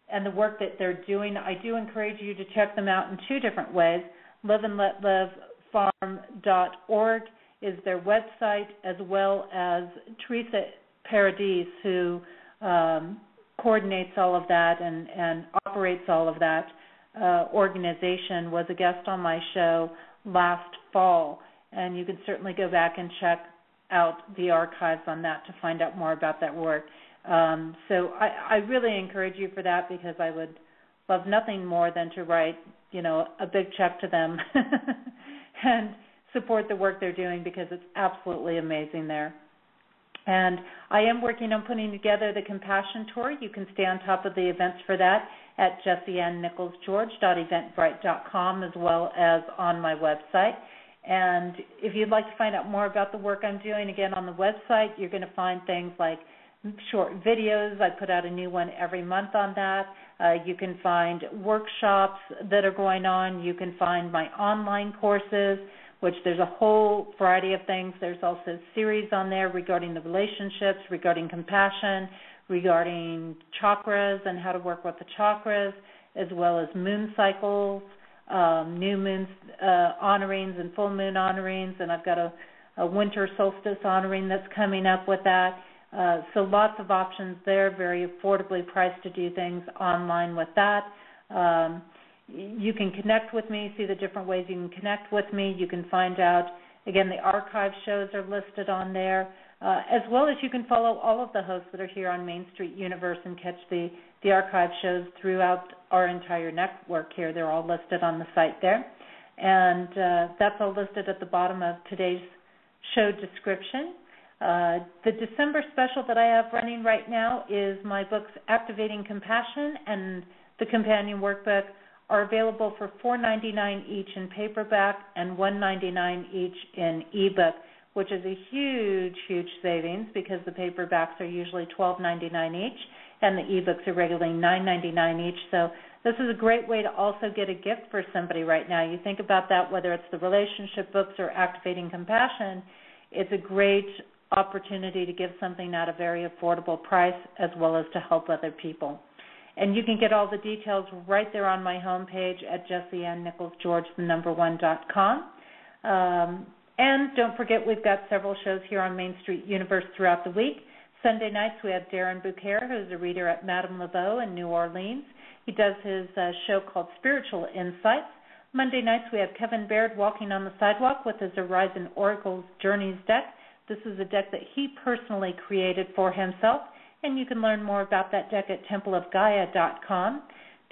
A: and the work that they're doing, I do encourage you to check them out in two different ways. liveandletlivefarm.org is their website, as well as Teresa Paradis, who coordinates all of that and operates all of that organization, was a guest on my show last fall. And you can certainly go back and check out the archives on that to find out more about that work. So I really encourage you for that, because I would love nothing more than to write, a big check to them and support the work they're doing, because it's absolutely amazing there. And I am working on putting together the Compassion Tour. You can stay on top of the events for that at JessieAnnNicholsGeorge.eventbrite.com, as well as on my website. And if you'd like to find out more about the work I'm doing, again, on the website, you're going to find things like short videos. I put out a new one every month on that. You can find workshops that are going on. You can find my online courses, which there's a whole variety of things. There's also series on there regarding the relationships, regarding compassion, regarding chakras and how to work with the chakras, as well as moon cycles, new moons honorings and full moon honorings, and I've got a winter solstice honoring that's coming up with that. So lots of options there, very affordably priced to do things online with that. You can connect with me, see the different ways you can connect with me. You can find out, again, the archive shows are listed on there, as well as you can follow all of the hosts that are here on Main Street Universe and catch the archive shows throughout our entire network here. They're all listed on the site there. And that's all listed at the bottom of today's show description. The December special that I have running right now is my books Activating Compassion and the Companion Workbook are available for $4.99 each in paperback and $1.99 each in ebook, which is a huge, huge savings, because the paperbacks are usually $12.99 each and the ebooks are regularly $9.99 each. So this is a great way to also get a gift for somebody right now. You think about that, whether it's the relationship books or Activating Compassion, it's a great opportunity to give something at a very affordable price, as well as to help other people. And you can get all the details right there on my homepage at JessieAnnNicholsGeorge1.com. And don't forget, we've got several shows here on Main Street Universe throughout the week. Sunday nights we have Darren Bouquet, who's a reader at Madame Laveau in New Orleans. He does his show called Spiritual Insights. Monday nights we have Kevin Baird walking on the sidewalk with his Horizon Oracles Journeys deck. This is a deck that he personally created for himself, and you can learn more about that deck at templeofgaia.com.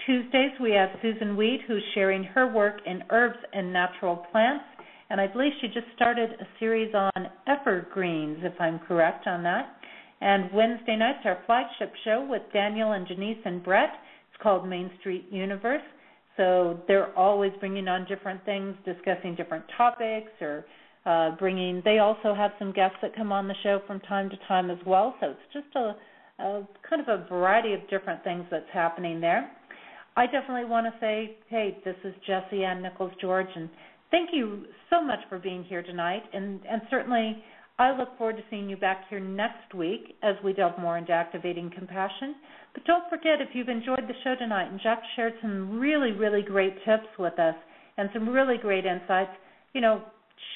A: Tuesdays, we have Susan Weed, who's sharing her work in herbs and natural plants. And I believe she just started a series on evergreens, if I'm correct on that. And Wednesday nights, our flagship show with Daniel and Janice and Brett. It's called Main Street Universe. So they're always bringing on different things, discussing different topics, or they also have some guests that come on the show from time to time as well. So it's just a kind of a variety of different things that's happening there. I definitely want to say, hey, this is Jessie Ann Nichols George, and thank you so much for being here tonight. And certainly I look forward to seeing you back here next week as we delve more into activating compassion. But don't forget, if you've enjoyed the show tonight, and Jack shared some really, really great tips with us and some really great insights,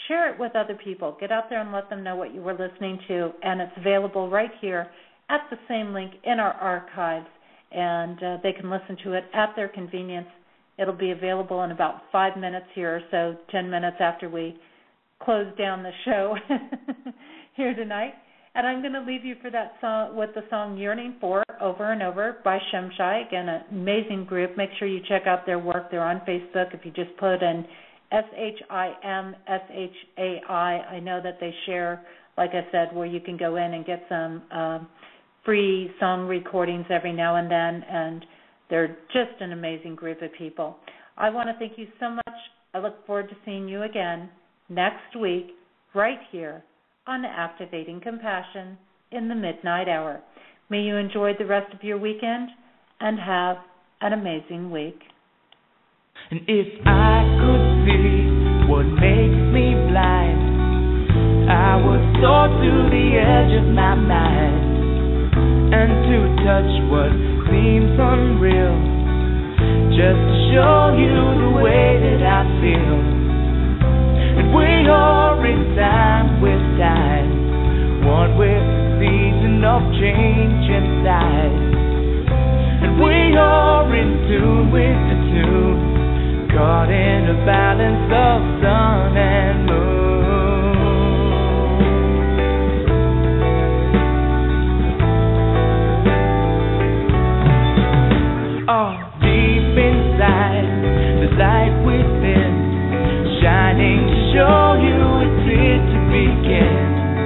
A: share it with other people. Get out there and let them know what you were listening to, and it's available right here at the same link in our archives, and they can listen to it at their convenience. It'll be available in about 5 minutes here or so, 10 minutes after we close down the show here tonight. And I'm going to leave you for that song with the song Yearning For, Over and Over by Shemshai. Again, an amazing group. Make sure you check out their work. They're on Facebook. If you just put in SHIMSHAI, I know that they share, like I said, where you can go in and get some free song recordings every now and then, and they're just an amazing group of people. I want to thank you so much. I look forward to seeing you again next week right here on Activating Compassion in the Midnight Hour. May you enjoy the rest of your weekend and have an amazing week.
B: And if I could see what makes me blind, I would soar to the edge of my mind, and to touch what seems unreal, just to show you the way that I feel. And we are in time with time, one with the season of change inside. And we are in tune with the tune, caught in a balance of sun and moon. Oh, deep inside, the light within, shining to show you it's here to begin.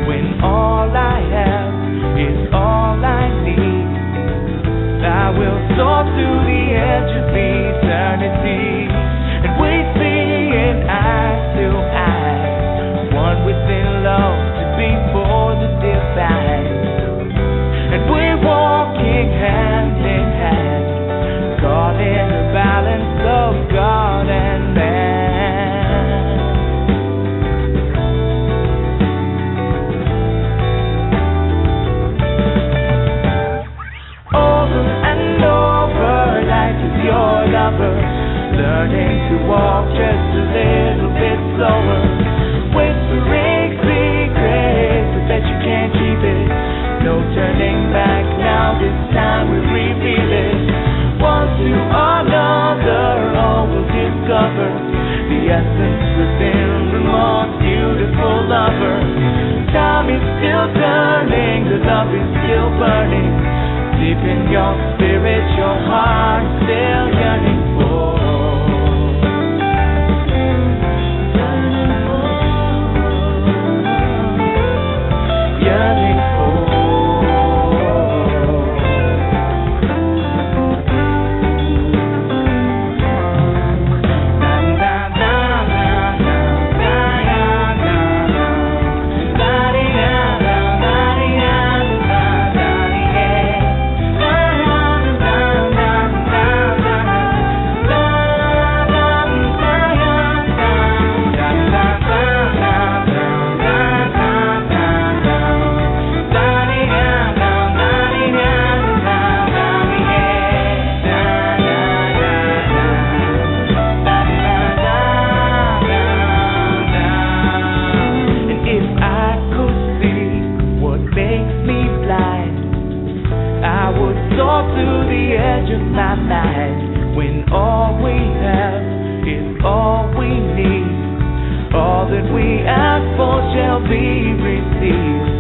B: When all I have is all I need, I will soar to the edge of eternity. And we see it eye to eye, one within love to be for the divine. And we're walking hand in hand, caught in the balance of God and man. Over and over, life is your lover, learning to walk just a little bit slower, whispering secrets but that you can't keep it. No turning back now, this time we reveal it. One to another, all will discover the essence within the most beautiful lover. Time is still turning, the love is still burning. Deep in your spirit, your heart still yearning for. Yearning for. My mind, when all we have is all we need, all that we ask for shall be received.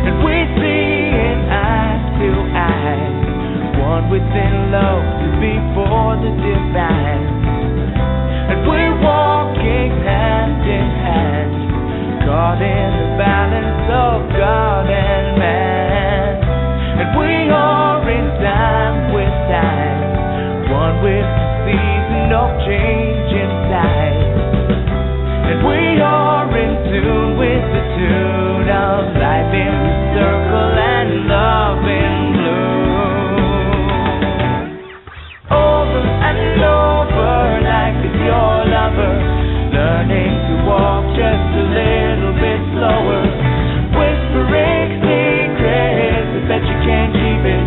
B: And we see in eye to eye, one within love to be of change inside. And we are in tune with the tune of life in the circle and love in bloom. Over and over, life is your lover, learning to walk just a little bit slower, whispering secrets, I bet you can't keep it.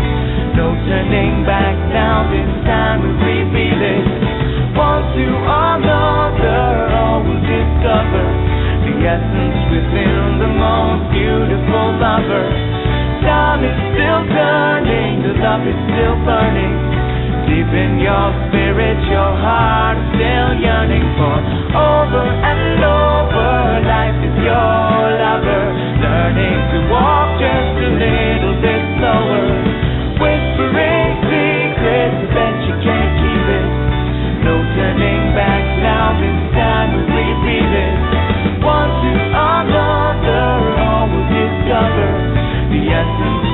B: No turning back now, this time we reveal it. One to another, all will discover the essence within the most beautiful lover. Time is still turning, the love is still burning. Deep in your spirit, your heart is still yearning for. Over and over, life is your lover, learning to walk just a little bit slower, whispering secrets, I bet you can't keep it. No turning back now, this time we reveal it. One to another, all will discover the essence